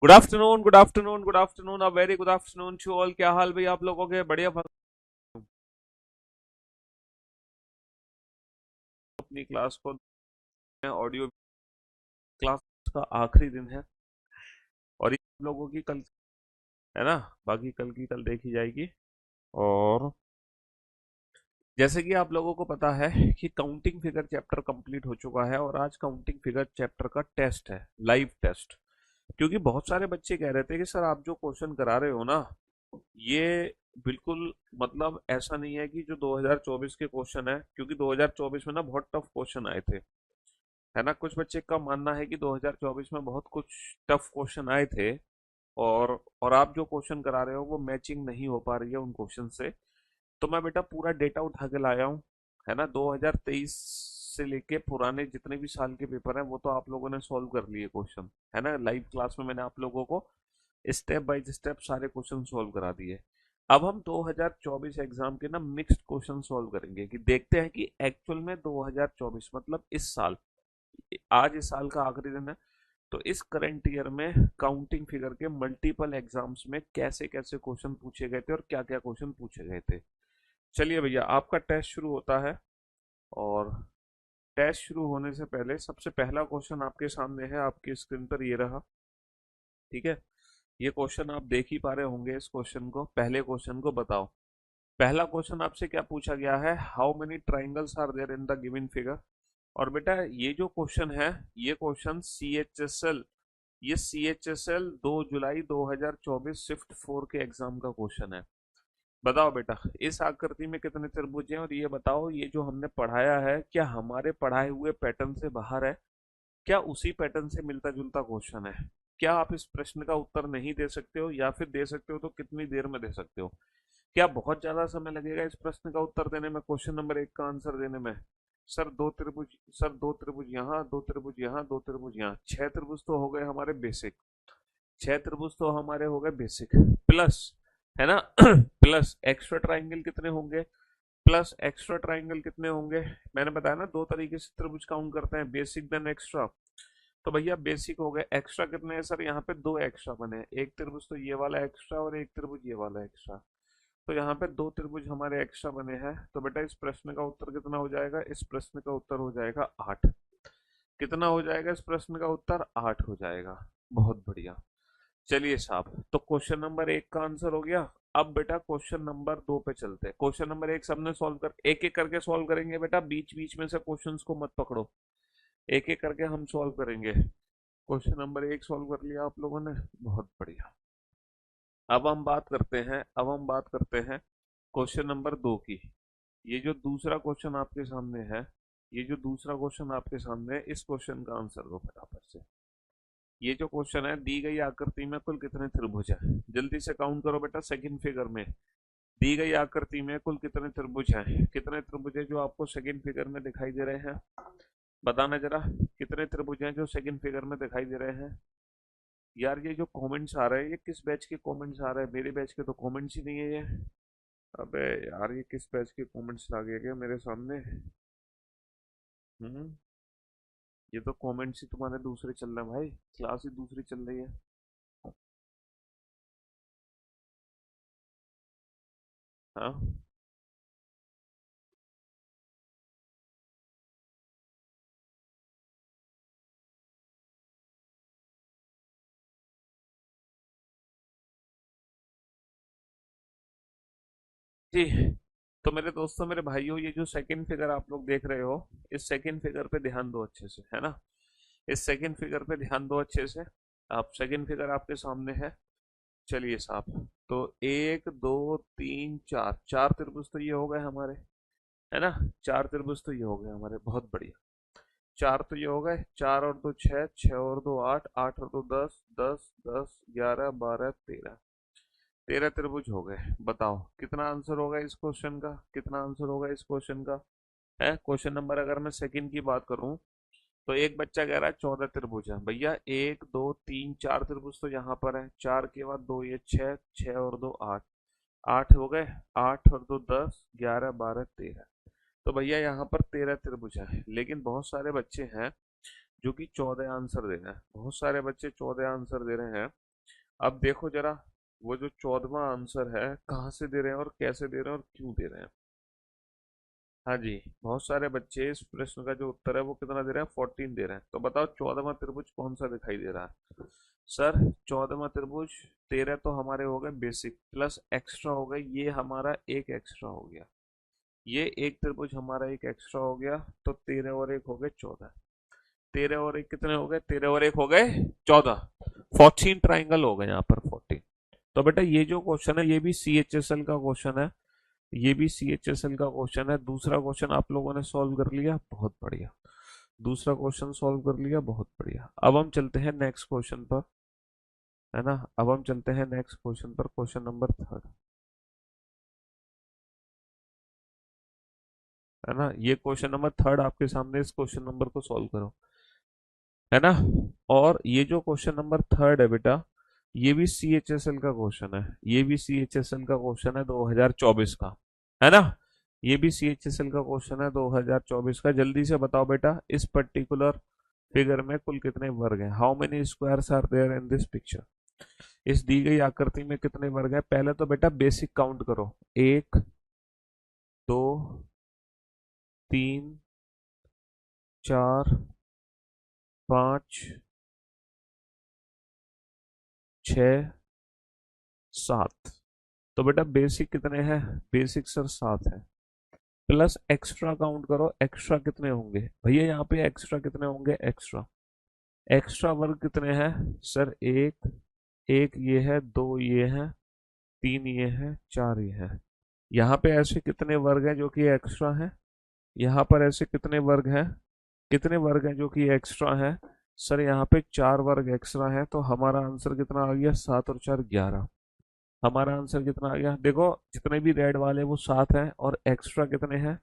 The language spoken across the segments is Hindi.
Good afternoon, good afternoon, good afternoon, a very good afternoon to all. क्या हाल भाई आप लोगों के? बढ़िया। अपनी क्लास को ऑडियो क्लास का आखिरी दिन है और ये आप लोगों की कल है ना। बाकी कल की कल देखी जाएगी। और जैसे कि आप लोगों को पता है कि काउंटिंग फिगर चैप्टर कंप्लीट हो चुका है और आज काउंटिंग फिगर चैप्टर का टेस्ट है, लाइव टेस्ट। क्योंकि बहुत सारे बच्चे कह रहे थे कि सर आप जो क्वेश्चन करा रहे हो ना, ये बिल्कुल मतलब ऐसा नहीं है कि जो 2024 के क्वेश्चन है, क्योंकि 2024 में ना बहुत टफ क्वेश्चन आए थे, है ना। कुछ बच्चे का मानना है कि 2024 में बहुत कुछ टफ क्वेश्चन आए थे और आप जो क्वेश्चन करा रहे हो वो मैचिंग नहीं हो पा रही है उन क्वेश्चन से। तो मैं बेटा पूरा डेटा उठा के लाया हूँ, है ना। 2023 से लेके पुराने जितने भी साल के पेपर हैं वो तो आप लोगों ने सॉल्व कर लिए क्वेश्चन, है ना। लाइव क्लास में मैंने आप लोगों को स्टेप बाय स्टेप सारे क्वेश्चन सॉल्व करा दिए। अब हम 2024 एग्जाम के ना मिक्स्ड क्वेश्चन सॉल्व करेंगे कि देखते हैं कि एक्चुअल में 2024 मतलब इस साल, आज इस साल का आखिरी दिन है, तो इस करंट ईयर में काउंटिंग फिगर के मल्टीपल एग्जाम्स में कैसे कैसे क्वेश्चन पूछे गए थे और क्या क्या क्वेश्चन पूछे गए थे। चलिए भैया, आपका टेस्ट शुरू होता है। और टेस्ट शुरू होने से पहले सबसे पहला क्वेश्चन आपके सामने है, आपकी स्क्रीन पर ये रहा। ठीक है, ये क्वेश्चन आप देख ही पा रहे होंगे। इस क्वेश्चन को, पहले क्वेश्चन को बताओ। पहला क्वेश्चन आपसे क्या पूछा गया है? How many triangles are there in the given figure. और बेटा ये जो क्वेश्चन है, ये question C H S L, ये सी एच एस एल 2 जुलाई 2024 शिफ्ट 4 के एग्जाम का क्वेश्चन है। बताओ बेटा, इस आकृति में कितने त्रिभुज हैं, और ये बताओ ये जो हमने पढ़ाया है क्या हमारे पढ़ाए हुए पैटर्न से बाहर है, क्या उसी पैटर्न से मिलता जुलता क्वेश्चन है। क्या आप इस प्रश्न का उत्तर नहीं दे सकते हो, या फिर दे सकते हो तो कितनी देर में दे सकते हो? क्या बहुत ज्यादा समय लगेगा इस प्रश्न का उत्तर देने में, क्वेश्चन नंबर 1 का आंसर देने में? सर दो त्रिभुज, सर दो त्रिभुज यहाँ, दो त्रिभुज यहाँ, दो त्रिभुज यहाँ, 6 त्रिभुज तो हो गए हमारे बेसिक। 6 त्रिभुज तो हमारे हो गए बेसिक, प्लस, है ना। प्लस एक्स्ट्रा ट्राइंगल कितने होंगे? प्लस एक्स्ट्रा ट्राइंगल कितने होंगे? मैंने बताया ना, दो तरीके से त्रिभुज काउंट करते हैं, बेसिक देन एक्स्ट्रा। तो भैया बेसिक हो गए, एक्स्ट्रा कितने हैं सर? यहाँ पे दो एक्स्ट्रा बने हैं, एक त्रिभुज तो ये वाला एक्स्ट्रा और एक त्रिभुज ये वाला एक्स्ट्रा। तो यहाँ पे दो त्रिभुज हमारे एक्स्ट्रा बने हैं। तो बेटा इस प्रश्न का उत्तर कितना हो जाएगा? इस प्रश्न का उत्तर हो जाएगा 8। कितना हो जाएगा इस प्रश्न का उत्तर? 8 हो जाएगा। बहुत बढ़िया। चलिए साहब, तो क्वेश्चन नंबर 1 का आंसर हो गया। अब बेटा क्वेश्चन नंबर 2 पे चलते हैं। क्वेश्चन नंबर 1 सबने सॉल्व कर, एक एक करके सॉल्व करेंगे बेटा, बीच बीच में से क्वेश्चंस को मत पकड़ो, एक एक करके हम सॉल्व करेंगे। क्वेश्चन नंबर 1 सॉल्व कर लिया आप लोगों ने, बहुत बढ़िया। अब हम बात करते हैं क्वेश्चन नंबर 2 की। ये जो दूसरा क्वेश्चन आपके सामने है, ये जो दूसरा क्वेश्चन आपके सामने है, इस क्वेश्चन का आंसर दो फटाफट से। ये जो क्वेश्चन है, दी गई आकृति में कुल कितने त्रिभुज है? जल्दी से काउंट करो बेटा, सेकंड फिगर में दी गई आकृति में कुल कितने त्रिभुज हैं? कितने त्रिभुज है जो आपको सेकंड फिगर में दिखाई दे रहे हैं? बताना जरा, कितने त्रिभुज हैं जो सेकंड फिगर में दिखाई दे रहे हैं? यार ये जो कमेंट्स आ रहे हैं, ये किस बैच के कमेंट्स आ रहे हैं? मेरे बैच के तो कमेंट्स ही नहीं है ये। अबे यार, ये किस बैच के कमेंट्स आ गए क्या मेरे सामने? हम्म, ये तो कमेंट्स ही तुम्हारे दूसरे चल रहे हैं भाई, क्लास ही दूसरी चल रही है। हाँ, जी। तो मेरे दोस्तों, मेरे भाइयों, ये जो सेकंड फिगर आप लोग देख रहे हो, इस सेकंड फिगर पे ध्यान दो अच्छे से, है ना। इस सेकंड फिगर पे ध्यान दो अच्छे से। आप सेकंड फिगर आपके सामने है। चलिए साहब, तो एक दो तीन चार, चार त्रिभुज तो ये हो गए हमारे, है ना। चार त्रिभुज तो ये हो गए हमारे, बहुत बढ़िया। चार तो ये हो गए, चार और दो छः, छः और दो आठ, आठ और दो दस, दस दस 11 12 13, 13 त्रिभुज हो गए। बताओ कितना आंसर होगा इस क्वेश्चन का? कितना आंसर होगा इस क्वेश्चन का? है क्वेश्चन नंबर, अगर मैं सेकंड की बात करूं, तो एक बच्चा कह रहा है 14 त्रिभुज है। भैया एक दो तीन चार त्रिभुज तो यहाँ पर है, चार के बाद दो ये छः, छः और दो आठ, आठ हो गए, आठ और दो 10 11 12 13। तो भैया यहाँ पर 13 त्रिभुज है, लेकिन बहुत सारे बच्चे हैं जो कि 14 आंसर दे रहे हैं, बहुत सारे बच्चे 14 आंसर दे रहे हैं। अब देखो जरा, वो जो 14वां आंसर है कहाँ से दे रहे हैं और कैसे दे रहे हैं और क्यों दे रहे हैं। हाँ जी, बहुत सारे बच्चे इस प्रश्न का जो उत्तर है वो कितना दे रहे हैं, 14 दे रहे हैं। तो बताओ 14वां त्रिभुज कौन सा दिखाई दे रहा है सर। 14वां त्रिभुज 13 तो हमारे हो गए बेसिक, प्लस एक्स्ट्रा हो गए, ये हमारा एक एक्स्ट्रा हो गया, ये एक त्रिभुज हमारा एक एक्स्ट्रा हो गया। तो 13 और एक हो गए 14। 13 और एक कितने हो गए, 13 और एक हो गए 14। 14 ट्राइंगल हो गए यहाँ पर, 14। तो बेटा ये जो क्वेश्चन है ये भी सी एच एस एल का क्वेश्चन है, ये भी सी एच एस एल का क्वेश्चन है। दूसरा क्वेश्चन आप लोगों ने सॉल्व कर लिया, बहुत बढ़िया। दूसरा क्वेश्चन सॉल्व कर लिया, बहुत बढ़िया। अब हम चलते हैं नेक्स्ट क्वेश्चन पर, है ना। अब हम चलते हैं नेक्स्ट क्वेश्चन पर, क्वेश्चन नंबर थर्ड, है ना। ये क्वेश्चन नंबर थर्ड आपके सामने, इस क्वेश्चन नंबर को सॉल्व करो, है ना। और ये जो क्वेश्चन नंबर थर्ड है बेटा, ये भी सी एच एस एल का क्वेश्चन है, ये भी सी एच एस एल का क्वेश्चन है 2024 का, है ना। ये भी सी एच एस एल का क्वेश्चन है 2024 का। जल्दी से बताओ बेटा, इस पर्टिकुलर फिगर में कुल कितने वर्ग हैं, how many squares are there in this picture. इस दी गई आकृति में कितने वर्ग हैं। पहले तो बेटा बेसिक काउंट करो, 1 2 3 4 5 6 7। तो बेटा बेसिक कितने हैं, बेसिक सर 7 है। प्लस एक्स्ट्रा काउंट करो, एक्स्ट्रा कितने होंगे भैया, यहाँ पे एक्स्ट्रा कितने होंगे, एक्स्ट्रा एक्स्ट्रा वर्ग कितने हैं सर, एक, एक ये है, दो ये है, तीन ये है, चार ये है। यहाँ पे ऐसे कितने वर्ग हैं जो कि एक्स्ट्रा हैं, यहाँ पर ऐसे कितने वर्ग हैं, कितने वर्ग हैं जो कि एक्स्ट्रा हैं। सर यहाँ पे 4 वर्ग एक्स्ट्रा हैं, तो हमारा आंसर कितना आ गया, 7 और 4 11। हमारा आंसर कितना आ गया, देखो जितने भी रेड वाले वो 7 हैं, और एक्स्ट्रा कितने हैं,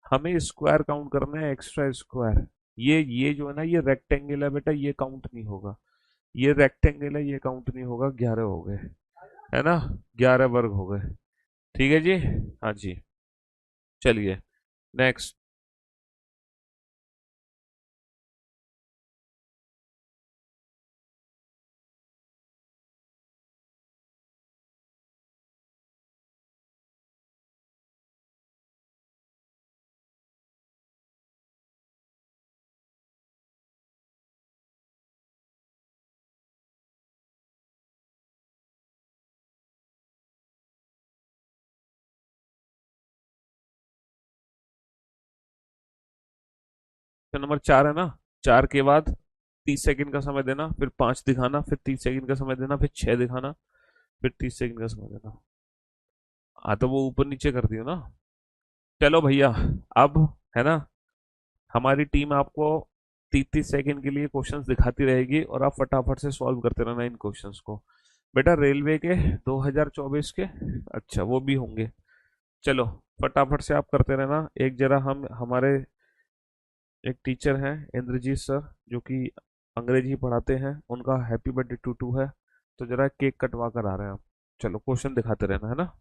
हमें स्क्वायर काउंट करना है, एक्स्ट्रा स्क्वायर। ये जो है ना, ये रेक्टेंगल है बेटा, ये काउंट नहीं होगा, ये रेक्टेंगल है, ये काउंट नहीं होगा। 11 हो गए, है ना, 11 वर्ग हो गए। ठीक है जी, हाँ जी। चलिए नेक्स्ट। नंबर 4 है ना, 4 के बाद 30 सेकंड का समय देना, फिर 5 दिखाना, फिर 30 सेकंड का समय देना, फिर 6 दिखाना, फिर 30 सेकंड का समय देना। हाँ तो वो ऊपर नीचे कर दियो ना। चलो भैया, अब, है ना, हमारी टीम आपको 30 30 सेकंड के लिए क्वेश्चंस दिखाती रहेगी, और आप फटाफट से सॉल्व करते रहना इन क्वेश्चंस को। बेटा रेलवे के 2024 के, अच्छा वो भी होंगे। चलो फटाफट से आप करते रहना। एक जरा हम हमारे एक टीचर हैं इंद्रजीत सर, जो कि अंग्रेजी पढ़ाते हैं, उनका हैप्पी बर्थडे टू है, तो जरा केक कटवा कर आ रहे हैं आप। चलो क्वेश्चन दिखाते रहना, है ना।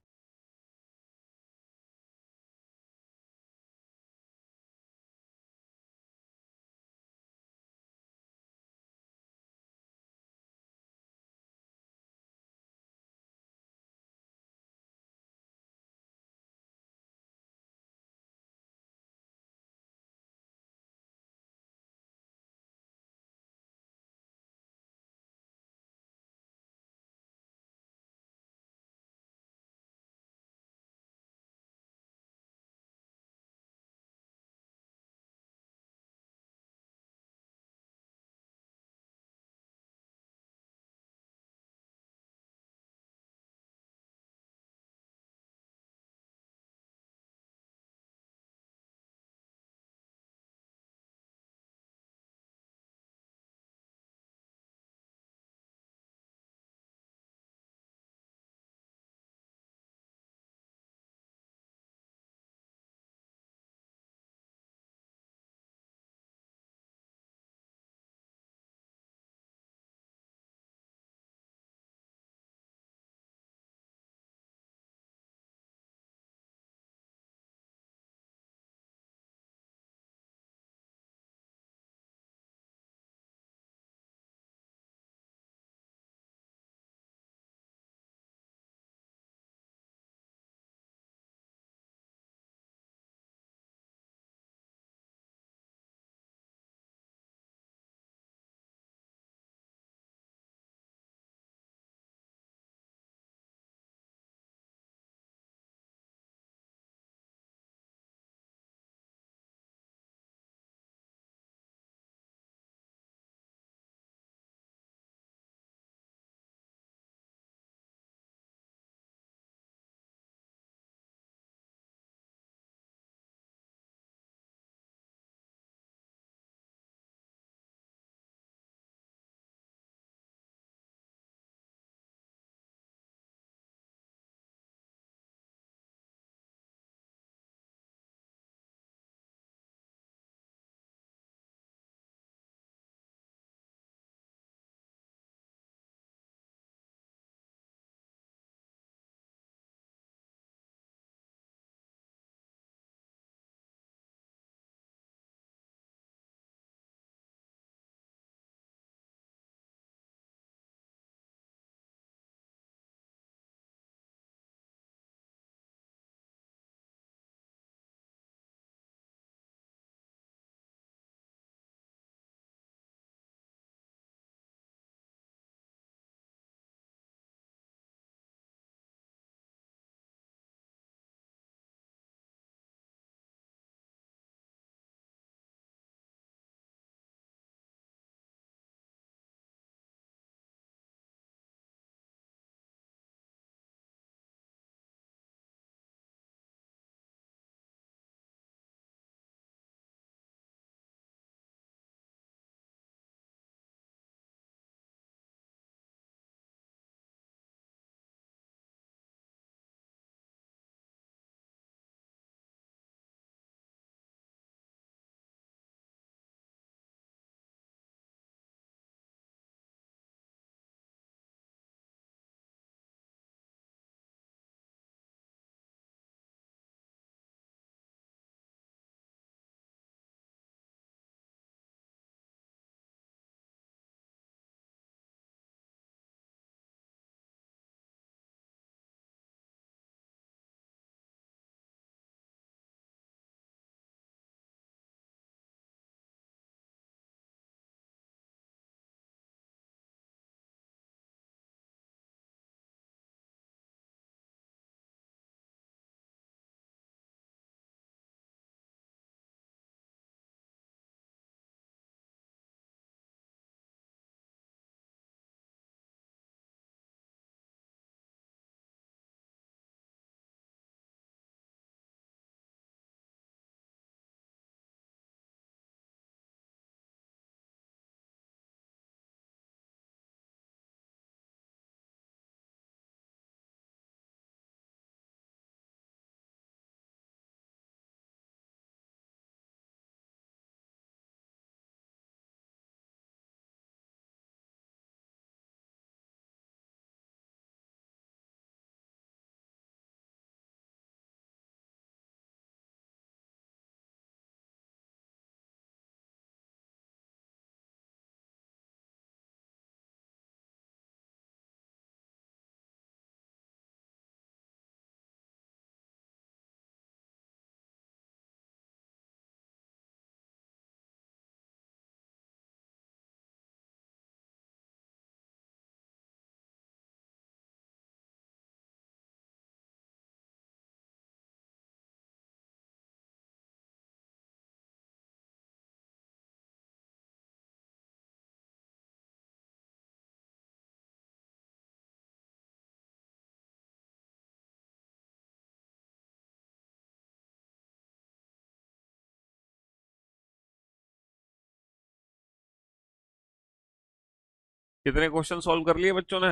कितने क्वेश्चन सॉल्व कर लिए बच्चों ने?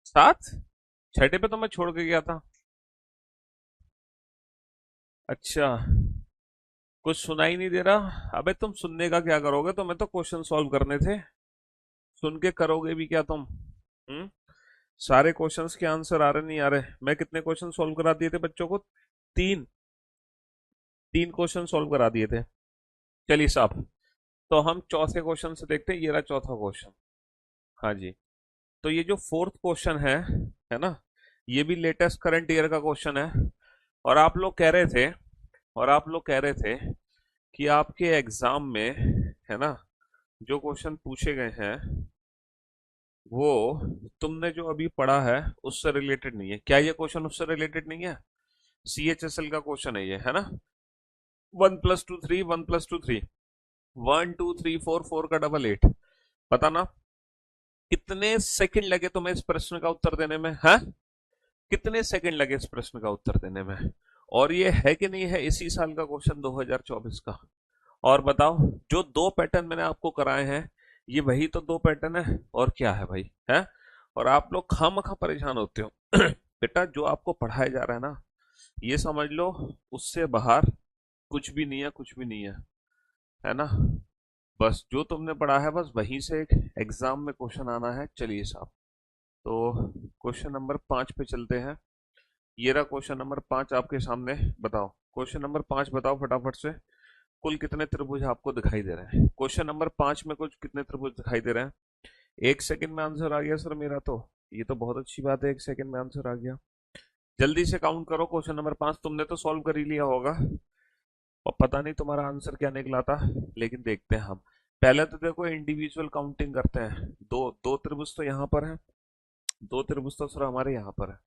7। छठे पे तो मैं छोड़ के गया था। अच्छा, कुछ सुना ही नहीं दे रहा। अबे तुम सुनने का क्या करोगे, तुम्हें तो क्वेश्चन सॉल्व करने थे। सुन के करोगे भी क्या तुम? सारे क्वेश्चंस के आंसर आ रहे नहीं आ रहे? मैं कितने क्वेश्चन सॉल्व करा दिए थे बच्चों को? तीन। तीन क्वेश्चन सॉल्व करा दिए थे। चलिए साहब, तो हम चौथे क्वेश्चन से देखते हैं। ये रहा चौथा क्वेश्चन। हाँ जी। तो ये जो फोर्थ क्वेश्चन है ना, ये भी लेटेस्ट करंट ईयर का क्वेश्चन है। और आप लोग कह रहे थे, और आप लोग कह रहे थे कि आपके एग्जाम में, है ना, जो क्वेश्चन पूछे गए हैं वो तुमने जो अभी पढ़ा है उससे रिलेटेड नहीं है। क्या ये क्वेश्चन उससे रिलेटेड नहीं है? CHSL का क्वेश्चन है ये, है ना। 1+2 3, 1+2 3, 1 2 3 4, 4 का डबल 8। पता ना कितने सेकंड लगे तुम्हें इस प्रश्न का उत्तर देने में, है? कितने सेकंड लगे इस प्रश्न का उत्तर देने में? और ये है कि नहीं है इसी साल का क्वेश्चन, 2024 का? और बताओ, जो दो पैटर्न मैंने आपको कराए हैं, ये वही तो दो पैटर्न है, और क्या है भाई, है? और आप लोग खामखा परेशान होते हो। बेटा, जो आपको पढ़ाया जा रहा है ना, ये समझ लो उससे बाहर कुछ भी नहीं है, कुछ भी नहीं है ना। बस जो तुमने पढ़ा है बस वहीं से एक एग्जाम में क्वेश्चन आना है। चलिए साहब, तो क्वेश्चन नंबर 5 पे चलते हैं। ये रहा क्वेश्चन नंबर 5 आपके सामने। बताओ, क्वेश्चन नंबर 5 बताओ फटाफट से। कुल कितने त्रिभुज आपको दिखाई दे रहे हैं? क्वेश्चन नंबर 5 में कुछ कितने त्रिभुज दिखाई दे रहे हैं? 1 सेकंड में आंसर आ गया सर मेरा तो। ये तो बहुत अच्छी बात है, 1 सेकंड में आंसर आ गया। जल्दी से काउंट करो। क्वेश्चन नंबर 5 तुमने तो सॉल्व कर ही लिया होगा, और पता नहीं तुम्हारा आंसर क्या निकला था, लेकिन देखते हैं हम। पहले तो देखो इंडिविजुअल काउंटिंग करते हैं। दो दो त्रिभुज तो यहाँ पर है, दो त्रिभुज तो सर हमारे यहाँ पर है,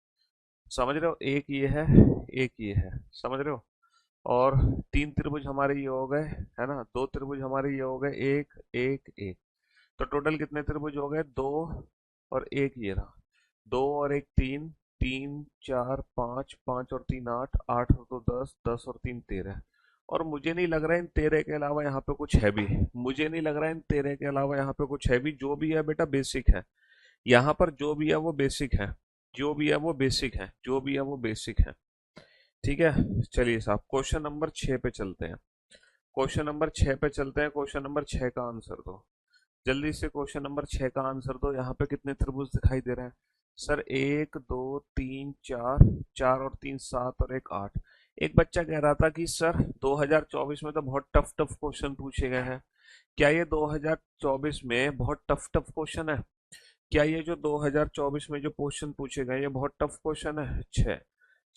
समझ रहे हो? एक ये है, एक ये है, समझ रहे हो? और तीन त्रिभुज हमारे ये हो गए, है ना। दो त्रिभुज हमारे ये हो गए, एक एक एक। तो टोटल कितने त्रिभुज हो गए? दो और एक ये रहा। दो और एक तीन, तीन चार पाँच, पाँच और तीन आठ, आठ और दो 10, 10 और 3 13। और मुझे नहीं लग रहा है इन 13 के अलावा यहाँ पे कुछ है भी। मुझे नहीं लग रहा है इन 13 के अलावा यहाँ पे कुछ है भी। जो भी है बेटा बेसिक है। यहाँ पर जो भी है वो बेसिक है। जो भी है वो बेसिक है, जो भी है वो बेसिक है। ठीक है, चलिए साहब क्वेश्चन नंबर 6 पे चलते हैं। क्वेश्चन नंबर 6 पे चलते हैं। क्वेश्चन नंबर 6 का आंसर दो। जल्दी से क्वेश्चन नंबर 6 का आंसर दो। यहाँ पे कितने त्रिभुज दिखाई दे रहे हैं? सर 1 2 3 4, 4 और 3 7 और एक 8। एक बच्चा कह रहा था कि सर 2024 में तो बहुत टफ टफ क्वेश्चन पूछे गए हैं। क्या ये 2024 में बहुत टफ टफ क्वेश्चन है? क्या ये जो 2024 में जो क्वेश्चन पूछे गए ये बहुत टफ क्वेश्चन है? 6।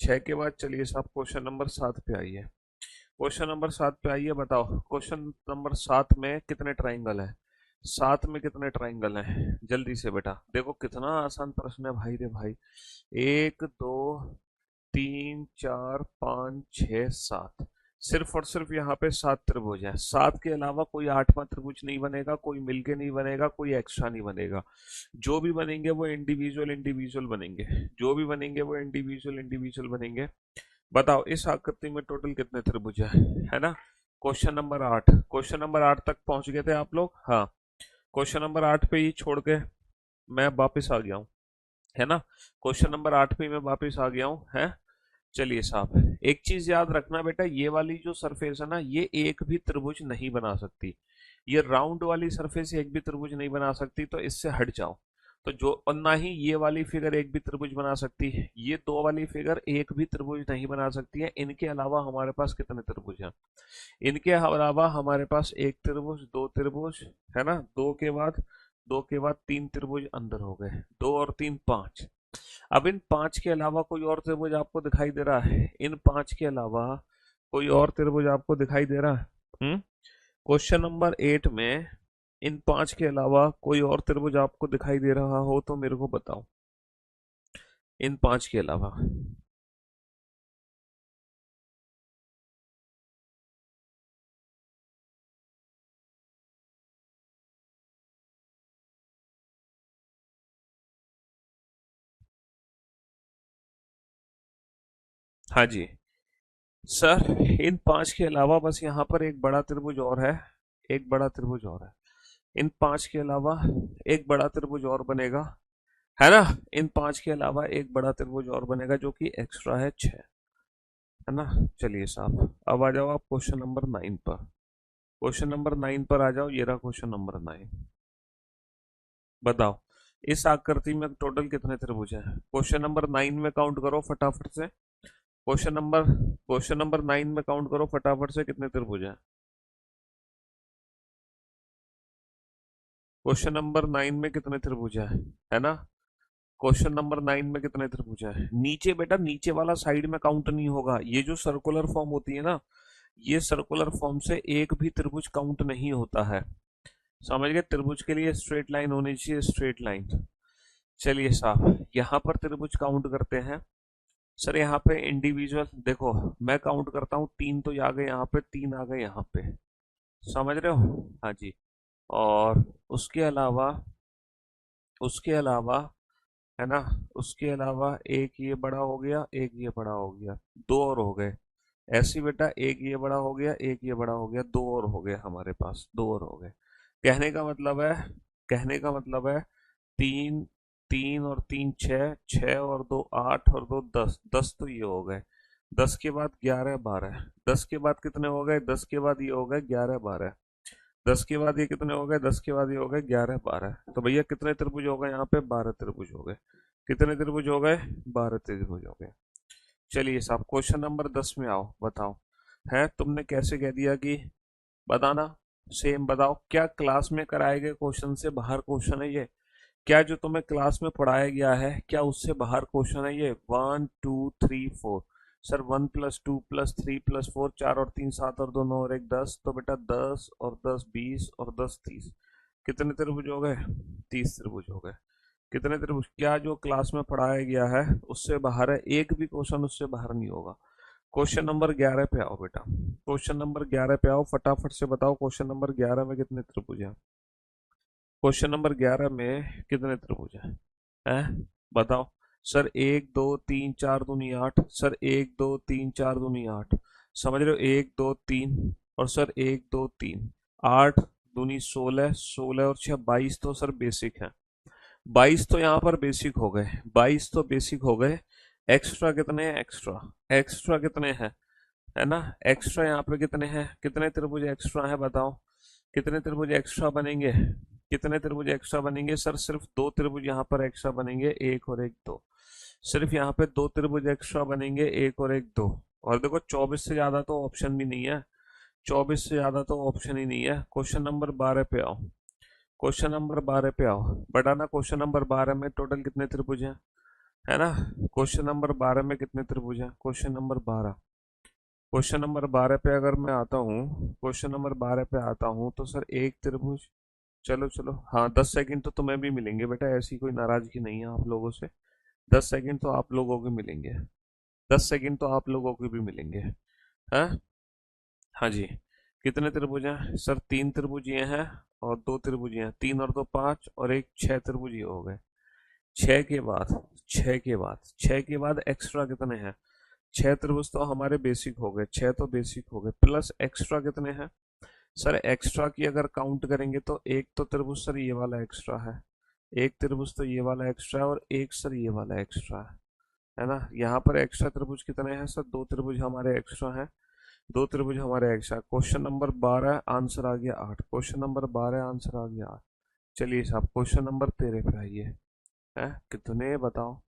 6 के बाद चलिए साहब क्वेश्चन नंबर 7 पे आइए। क्वेश्चन नंबर 7 पे आइए। बताओ, क्वेश्चन नंबर 7 में कितने ट्राइंगल है? 7 में कितने ट्राइंगल हैं? जल्दी से बेटा देखो, कितना आसान प्रश्न है भाई रे भाई। 1 2 3 4 5 6 7। सिर्फ और सिर्फ यहाँ पे 7 त्रिभुज है। 7 के अलावा कोई 8वां त्रिभुज नहीं बनेगा, कोई मिलके नहीं बनेगा, कोई एक्स्ट्रा नहीं बनेगा। जो भी बनेंगे वो इंडिविजुअल इंडिविजुअल बनेंगे। जो भी बनेंगे वो इंडिविजुअल इंडिविजुअल बनेंगे। बताओ, इस आकृति में टोटल कितने त्रिभुज है ना। क्वेश्चन नंबर 8, क्वेश्चन नंबर 8 तक पहुंच गए थे आप लोग? हाँ, क्वेश्चन नंबर 8 पे ही छोड़ के मैं वापस आ गया हूँ, है ना। क्वेश्चन नंबर 8 पे ही मैं वापस आ गया हूँ, है। चलिए साहब, एक चीज याद रखना बेटा, ये वाली जो सरफेस है ना, ये एक भी त्रिभुज नहीं बना सकती। ये राउंड वाली सरफेस एक भी त्रिभुज नहीं बना सकती, तो इससे हट जाओ। तो जो, और ना ही ये वाली फिगर एक भी त्रिभुज बना सकती है। ये दो वाली फिगर एक भी त्रिभुज नहीं बना सकती है। इनके अलावा हमारे पास कितने त्रिभुज हैं? इनके अलावा हमारे पास एक त्रिभुज, दो त्रिभुज, है ना। दो के बाद तीन त्रिभुज अंदर हो गए। 2 और 3 5। अब इन 5 के अलावा कोई और त्रिभुज आपको दिखाई दे रहा है? इन 5 के अलावा कोई और त्रिभुज आपको दिखाई दे रहा है? क्वेश्चन नंबर 8 में इन 5 के अलावा कोई और त्रिभुज आपको दिखाई दे रहा हो तो मेरे को बताओ। इन 5 के अलावा। हाँ जी सर, इन 5 के अलावा बस यहाँ पर एक बड़ा त्रिभुज और है। एक बड़ा त्रिभुज और है। इन 5 के अलावा एक बड़ा त्रिभुज और बनेगा, है ना। इन 5 के अलावा एक बड़ा त्रिभुज और बनेगा जो कि एक्स्ट्रा है 6, है ना। चलिए साहब, अब आ जाओ आप क्वेश्चन नंबर 9 पर। क्वेश्चन नंबर 9 पर आ जाओ, ये रहा क्वेश्चन नंबर 9। बताओ इस आकृति में टोटल कितने त्रिभुज हैं। क्वेश्चन नंबर 9 में काउंट करो फटाफट से। क्वेश्चन नंबर 9 में काउंट करो फटाफट से, कितने त्रिभुज हैं। क्वेश्चन नंबर 9 में कितने त्रिभुज है ना। क्वेश्चन नंबर 9 में कितने त्रिभुज है। नीचे बेटा, नीचे वाला साइड में काउंट नहीं होगा। ये जो सर्कुलर फॉर्म होती है ना, ये सर्कुलर फॉर्म से एक भी त्रिभुज काउंट नहीं होता है। समझ गए। त्रिभुज के लिए स्ट्रेट लाइन होनी चाहिए, स्ट्रेट लाइन। चलिए साहब, यहाँ पर त्रिभुज काउंट करते हैं। सर यहाँ पे इंडिविजुअल देखो, मैं काउंट करता हूँ, 3 तो आ गए यहाँ पे, 3 आ गए यहाँ पे। समझ रहे हो। हाँ जी। और उसके अलावा है ना, उसके अलावा एक ये बड़ा हो गया, एक ये बड़ा हो गया, 2 और हो गए। ऐसे ही बेटा, एक ये बड़ा हो गया, एक ये बड़ा हो गया, 2 और हो गए हमारे पास, 2 और हो गए। कहने का मतलब है कहने का मतलब है 3, 3 और 3 6, 6 और 2 8 और 2 10, 10 तो ये हो गए। 10 के बाद 11 12, 10 के बाद कितने हो गए, 10 के बाद ये हो गए 11 12, 10 के बाद ये कितने हो गए, 10 के बाद ये हो गए 11 12। तो भैया कितने त्रिभुज हो गए यहाँ पे, 12 त्रिभुज हो गए। कितने त्रिभुज हो गए, 12 त्रिभुज हो गए। चलिए साहब, क्वेश्चन नंबर 10 में आओ। बताओ, है तुमने कैसे कह दिया कि बताना। सेम बताओ, क्या क्लास में कराए गए क्वेश्चन से बाहर क्वेश्चन है ये। क्या जो तुम्हें क्लास में पढ़ाया गया है, क्या उससे बाहर क्वेश्चन है ये। 1 2 3 4। सर 1 + 2 + 3 + 4, 4 और 3 7 और 2 9 और 1 10। तो बेटा 10 और 10 20 और 10 30। कितने त्रिभुज हो गए, 30 त्रिभुज हो गए। कितने त्रिभुज, क्या जो क्लास में पढ़ाया गया है उससे बाहर है। एक भी क्वेश्चन उससे बाहर नहीं होगा। क्वेश्चन नंबर 11 पे आओ बेटा। क्वेश्चन नंबर 11 पे आओ, फटाफट से बताओ क्वेश्चन नंबर 11 में कितने त्रिभुज हैं। क्वेश्चन नंबर 11 में कितने त्रिभुज हैं बताओ। सर 1 2 3 4 दूनी 8। सर 1 2 3 4 दूनी 8। समझ रहे हो, 1 2 3। और सर 1 2 3, 8 दूनी 16, 16 और 6 22 तो सर बेसिक है। 22 तो यहाँ पर बेसिक हो गए, 22 तो बेसिक हो गए। एक्स्ट्रा कितने हैं, एक्स्ट्रा एक्स्ट्रा कितने हैं, है ना। एक्स्ट्रा यहाँ पे कितने हैं, कितने त्रिभुज एक्स्ट्रा है बताओ। कितने त्रिभुज एक्स्ट्रा बनेंगे, कितने त्रिभुज एक्स्ट्रा बनेंगे। सर सिर्फ 2 त्रिभुज यहाँ पर एक्स्ट्रा बनेंगे, 1 और 1 2। सिर्फ यहाँ पे 2 त्रिभुज एक्स्ट्रा बनेंगे, 1 और 1 2। और देखो 24 से ज्यादा तो ऑप्शन भी नहीं है, 24 से ज्यादा तो ऑप्शन ही नहीं है। क्वेश्चन नंबर 12 पे आओ। क्वेश्चन नंबर 12 पे आओ। बताना क्वेश्चन नंबर 12 में टोटल कितने त्रिभुज हैं, है ना। क्वेश्चन नंबर 12 में कितने त्रिभुज हैं, क्वेश्चन नंबर 12। क्वेश्चन नंबर 12 पे अगर मैं आता हूँ, क्वेश्चन नंबर 12 पे आता हूँ तो सर एक त्रिभुज। चलो चलो, हाँ 10 सेकंड तो तुम्हें भी मिलेंगे बेटा, ऐसी कोई नाराजगी नहीं है आप लोगों से। 10 सेकंड तो आप लोगों को मिलेंगे, 10 सेकंड तो आप लोगों को भी मिलेंगे। हाँ हाँ जी। कितने त्रिभुज हैं सर, 3 त्रिभुज ये हैं और 2 त्रिभुज ये हैं। 3 और 2 5 और एक 6 त्रिभुज ये हो गए। 6 के बाद, 6 के बाद एक्स्ट्रा कितने हैं। 6 त्रिभुज तो हमारे बेसिक हो गए, 6 तो बेसिक हो गए, प्लस एक्स्ट्रा कितने हैं। सर एक्स्ट्रा की अगर काउंट करेंगे तो एक तो त्रिभुज सर ये वाला एक्स्ट्रा है, एक त्रिभुज तो ये वाला एक्स्ट्रा है, और एक सर ये वाला एक्स्ट्रा है ना। यहाँ पर एक्स्ट्रा त्रिभुज कितने हैं सर, 2 त्रिभुज हमारे एक्स्ट्रा हैं, 2 त्रिभुज हमारे एक्स्ट्रा। क्वेश्चन नंबर 12 आंसर आ गया 8। क्वेश्चन नंबर 12 आंसर आ गया 8। चलिए साहब, क्वेश्चन नंबर 13 पे आइए। है कितने बताओ,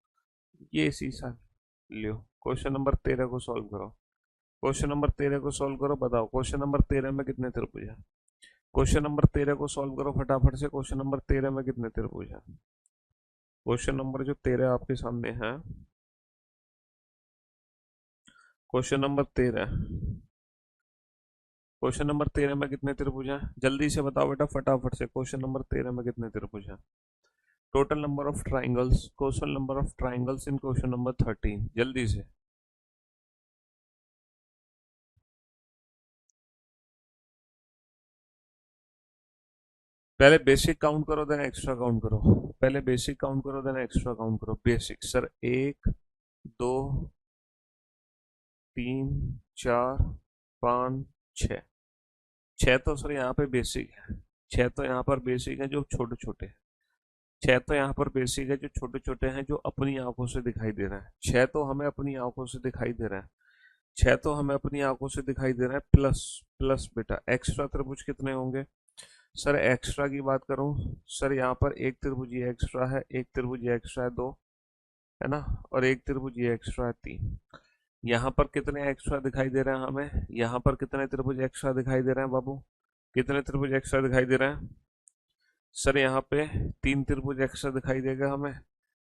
ये इसी साल लियो। क्वेश्चन नंबर 13 को सॉल्व करो। क्वेश्चन नंबर 13 को सॉल्व करो, बताओ क्वेश्चन नंबर 13 में कितने त्रिभुज है। क्वेश्चन नंबर 13 को सॉल्व करो फटाफट से। क्वेश्चन नंबर 13 में कितने त्रिभुज है। क्वेश्चन नंबर जो 13 आपके सामने है, क्वेश्चन नंबर 13, क्वेश्चन नंबर 13 में कितने त्रिभुज हैं, जल्दी से बताओ बेटा फटाफट से। क्वेश्चन नंबर 13 में कितने त्रिभुज हैं। Total number of triangles, question number of triangles in question number 13, जल्दी से। पहले बेसिक काउंट करो देन एक्स्ट्रा काउंट करो। पहले बेसिक काउंट करो देन एक्स्ट्रा काउंट करो। Basic sir 1 2 3 4 5 6। 6 तो सर यहाँ पे बेसिक है, छह तो यहाँ पर बेसिक है जो छोटे छोटे, छह तो यहाँ पर बेसिक है जो छोटे छोटे हैं, जो अपनी आंखों से दिखाई दे रहे हैं। छह तो हमें अपनी आंखों से दिखाई दे रहे हैं, छह तो हमें अपनी आंखों से दिखाई दे रहा है। प्लस प्लस बेटा एक्स्ट्रा त्रिभुज कितने होंगे? सर एक्स्ट्रा की बात करूं, सर यहाँ पर एक त्रिभुज ये एक्स्ट्रा है, एक त्रिभुज ये एक्स्ट्रा है दो, है ना, और एक त्रिभुज ये एक्स्ट्रा है तीन। यहाँ पर कितने एक्स्ट्रा दिखाई दे रहे हैं हमें? यहाँ पर कितने त्रिभुज एक्स्ट्रा दिखाई दे रहे हैं बाबू? कितने त्रिभुज एक्स्ट्रा दिखाई दे रहे हैं? सर यहाँ पे तीन त्रिभुज एक्स्ट्रा दिखाई देगा हमें।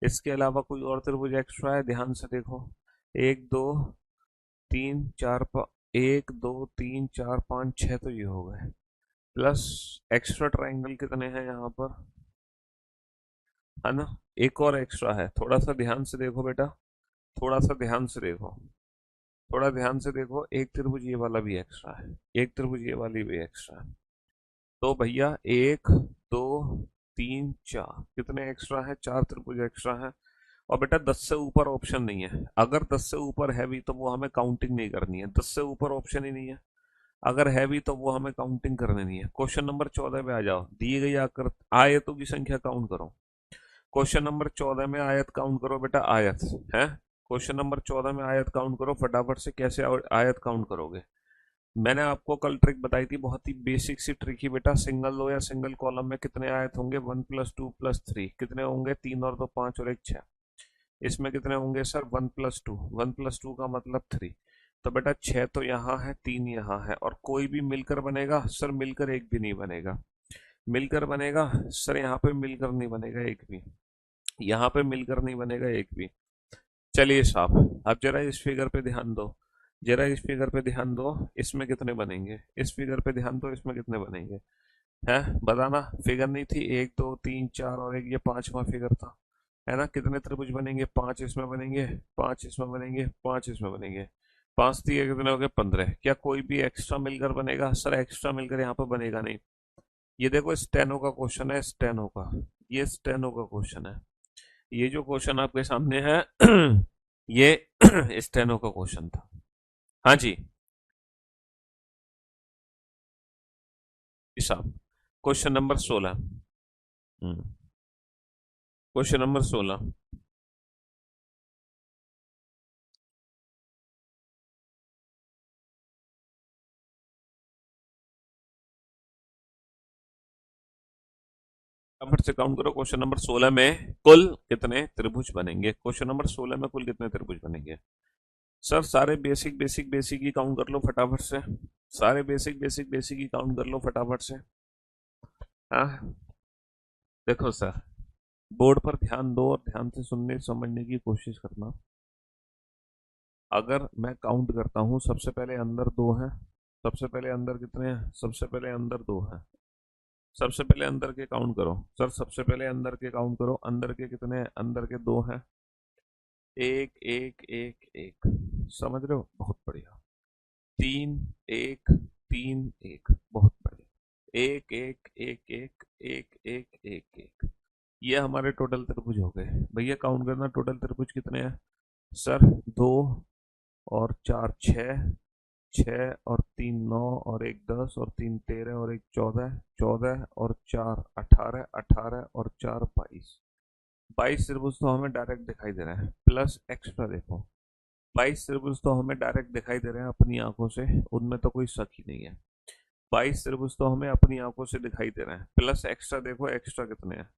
इसके अलावा कोई और त्रिभुज एक्स्ट्रा है? ध्यान से देखो, एक दो तीन चार एक दो तीन चार पाँच छः तो ये हो गए। प्लस एक्स्ट्रा ट्राइंगल कितने हैं यहाँ पर, है ना, एक और एक्स्ट्रा है। थोड़ा सा ध्यान से देखो बेटा, थोड़ा सा ध्यान से देखो, थोड़ा ध्यान से देखो, एक त्रिभुज ये वाला भी एक्स्ट्रा है, एक त्रिभुज ये वाली भी एक्स्ट्रा है। तो भैया एक दो तीन चार कितने एक्स्ट्रा है? चार त्रिभुज एक्स्ट्रा है। और बेटा 10 से ऊपर ऑप्शन नहीं है। अगर 10 से ऊपर है भी तो वो हमें काउंटिंग नहीं करनी है। 10 से ऊपर ऑप्शन ही नहीं है, अगर है भी तो वो हमें काउंटिंग करनी नहीं है। क्वेश्चन नंबर 14 पे आ जाओ, दी गई आयतों की संख्या काउंट करो। क्वेश्चन नंबर 14 में आयत काउंट करो बेटा, आयत है। क्वेश्चन नंबर 14 में आयत काउंट करो फटाफट से। कैसे आयत काउंट करोगे? मैंने आपको कल ट्रिक बताई थी, बहुत ही बेसिक सी ट्रिक ही बेटा। सिंगल रो या सिंगल कॉलम में कितने आयत होंगे? 1 + 2 + 3 कितने होंगे? 3 और 2 5 और 1 6। इसमें कितने होंगे सर? 1 + 2, 1 + 2 का मतलब 3। तो बेटा 6 तो यहाँ है, 3 यहाँ है, और कोई भी मिलकर बनेगा? सर मिलकर एक भी नहीं बनेगा। मिलकर बनेगा सर? यहाँ पे मिलकर नहीं बनेगा एक भी, यहाँ पे मिलकर नहीं बनेगा एक भी। चलिए साहब, अब जरा इस फिगर पे ध्यान दो, जरा इस फिगर पे ध्यान दो, इसमें कितने बनेंगे? इस फिगर पे ध्यान दो, इसमें कितने बनेंगे? है बताना। फिगर नहीं थी, एक दो तीन चार और एक, ये पांचवा फिगर था, है ना। कितने त्रिभुज बनेंगे? पांच इसमें बनेंगे, पांच इसमें बनेंगे, पांच इसमें बनेंगे। पांच दिए कितने हो गए? 15। क्या कोई भी एक्स्ट्रा मिलकर बनेगा? सर एक्स्ट्रा मिलकर यहाँ पर बनेगा नहीं। ये देखो स्टेनो का क्वेश्चन है, स्टेनो का, ये स्टेनो का क्वेश्चन है। ये जो क्वेश्चन आपके सामने है ये स्टेनो का क्वेश्चन था। हाँ जी साहब, क्वेश्चन नंबर 16। Question number 16। फटाफट से काउंट करो। क्वेश्चन नंबर 16 में कुल कितने त्रिभुज बनेंगे? क्वेश्चन नंबर 16 में कुल कितने त्रिभुज बनेंगे? सर सारे बेसिक बेसिक बेसिक ही काउंट कर लो फटाफट से, सारे बेसिक बेसिक बेसिक ही काउंट कर लो फटाफट से। हाँ देखो सर, बोर्ड पर ध्यान दो और ध्यान से सुनने समझने की कोशिश करना। अगर मैं काउंट करता हूँ, सबसे पहले अंदर दो हैं, सबसे पहले अंदर कितने हैं? सबसे पहले अंदर दो हैं। सबसे पहले अंदर के काउंट करो सर, सबसे पहले अंदर के काउंट करो। अंदर के कितने हैं? अंदर के दो हैं। एक एक एक एक, समझ रहे हो? बहुत बढ़िया। तीन एक, तीन एक, बहुत बढ़िया। एक एक एक एक एक एक एक एक, ये हमारे टोटल त्रिभुज हो गए। भैया काउंट करना, टोटल त्रिभुज कितने हैं? सर दो और चार छः, छः और तीन नौ और एक 10 और तीन 13 और एक 14, 14 और चार 18, 18 और चार 22। 22 त्रिभुज तो हमें डायरेक्ट दिखाई दे रहे हैं। प्लस एक्स्ट्रा देखो, 22 त्रिभुज तो हमें डायरेक्ट दिखाई दे रहे हैं अपनी आंखों से, उनमें तो कोई शक ही नहीं है। 22 त्रिभुज तो हमें अपनी आंखों से दिखाई दे रहे हैं। प्लस एक्स्ट्रा देखो, एक्स्ट्रा कितने हैं?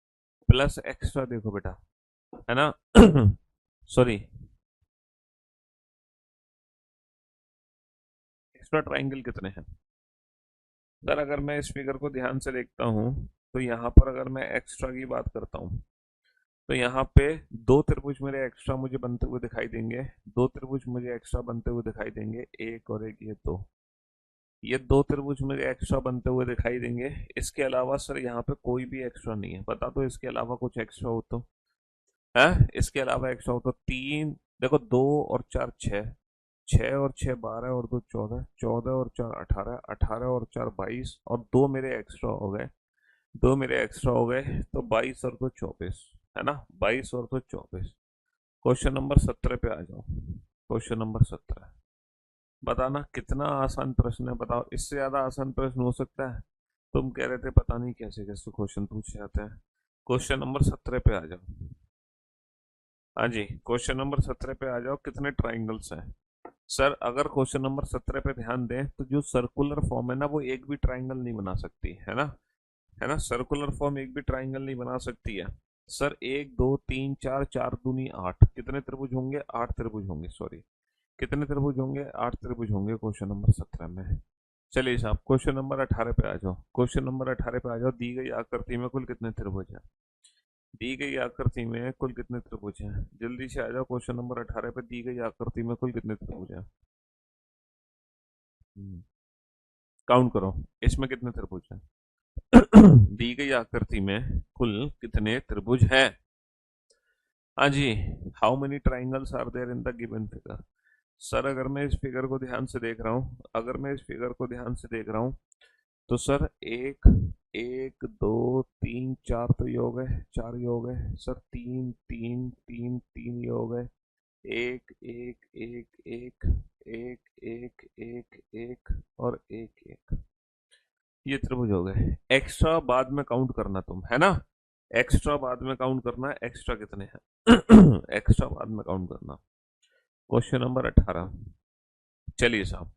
प्लस एक्स्ट्रा देखो बेटा, है ना सॉरी, एक्स्ट्रा ट्राइंगल कितने हैं? सर अगर मैं इस फिगर को ध्यान से देखता हूँ तो यहाँ पर अगर मैं एक्स्ट्रा की बात करता हूँ तो यहाँ पे दो त्रिभुज मेरे एक्स्ट्रा मुझे बनते हुए दिखाई देंगे, दो त्रिभुज मुझे एक्स्ट्रा बनते हुए दिखाई देंगे, एक और एक, ये दो, ये दो त्रिभुज मुझे एक्स्ट्रा बनते हुए दिखाई देंगे। इसके अलावा सर यहाँ पे कोई भी एक्स्ट्रा नहीं है। बता दो इसके अलावा कुछ एक्स्ट्रा हो तो, है इसके अलावा एक्स्ट्रा हो तो? तीन देखो, दो और चार छः, छः और छः 12 और दो 14, 14 और चार 18, 18 और चार 22, और दो मेरे एक्स्ट्रा हो गए, दो मेरे एक्स्ट्रा हो गए, तो 22 और दो 24, है ना, 22 और दो 24। क्वेश्चन नंबर 17 पे आ जाओ। क्वेश्चन नंबर 17 बताना, कितना आसान प्रश्न है बताओ, इससे ज्यादा आसान प्रश्न हो सकता है? तुम कह रहे थे पता नहीं कैसे कैसे क्वेश्चन पूछे जाते हैं। क्वेश्चन नंबर 17 पे आ जाओ। हाँ जी, क्वेश्चन नंबर 17 पे आ जाओ। कितने ट्राइंगल्स हैं? सर अगर क्वेश्चन नंबर 17 पे ध्यान दें तो जो सर्कुलर फॉर्म है ना वो एक भी ट्राइंगल नहीं बना सकती, है ना? है ना, सर्कुलर फॉर्म एक भी ट्राइंगल नहीं बना सकती है। सर एक दो तीन चार, चार दूनी आठ, कितने त्रिभुज होंगे? आठ त्रिभुज होंगे, सॉरी। कितने त्रिभुज होंगे? आठ त्रिभुज होंगे क्वेश्चन नंबर 17 में। चलिए साहब, क्वेश्चन नंबर 18 पे आ जाओ। क्वेश्चन नंबर 18 पे आ जाओ। दी गई आकृति में कुल कितने त्रिभुज हैं? दी गई आकृति में कुल कितने त्रिभुज हैं? जल्दी से आ जाओ। क्वेश्चन नंबर 18 पे दी गई आकृति में कुल कितने त्रिभुज हैं? काउंट करो। इसमें कितने त्रिभुज हैं? दी गई आकृति में कुल कितने त्रिभुज हैं? हाँ जी। How many triangles are there in the given figure? Sir अगर मैं इस फिगर को ध्यान से देख रहा हूँ, अगर मैं इस फिगर को ध्यान से देख रहा हूँ तो सर एक, एक दो तीन चार तो योग है, चार योग है सर। तीन तीन तीन, तीन योग है। एक एक एक एक, एक एक एक एक और एक एक, ये त्रिभुज हो गए। एक्स्ट्रा बाद में काउंट करना तुम, है ना? एक्स्ट्रा बाद में काउंट करना है, एक्स्ट्रा कितने हैं। एक्स्ट्रा बाद में काउंट करना। Question number 18। चलिए साहब,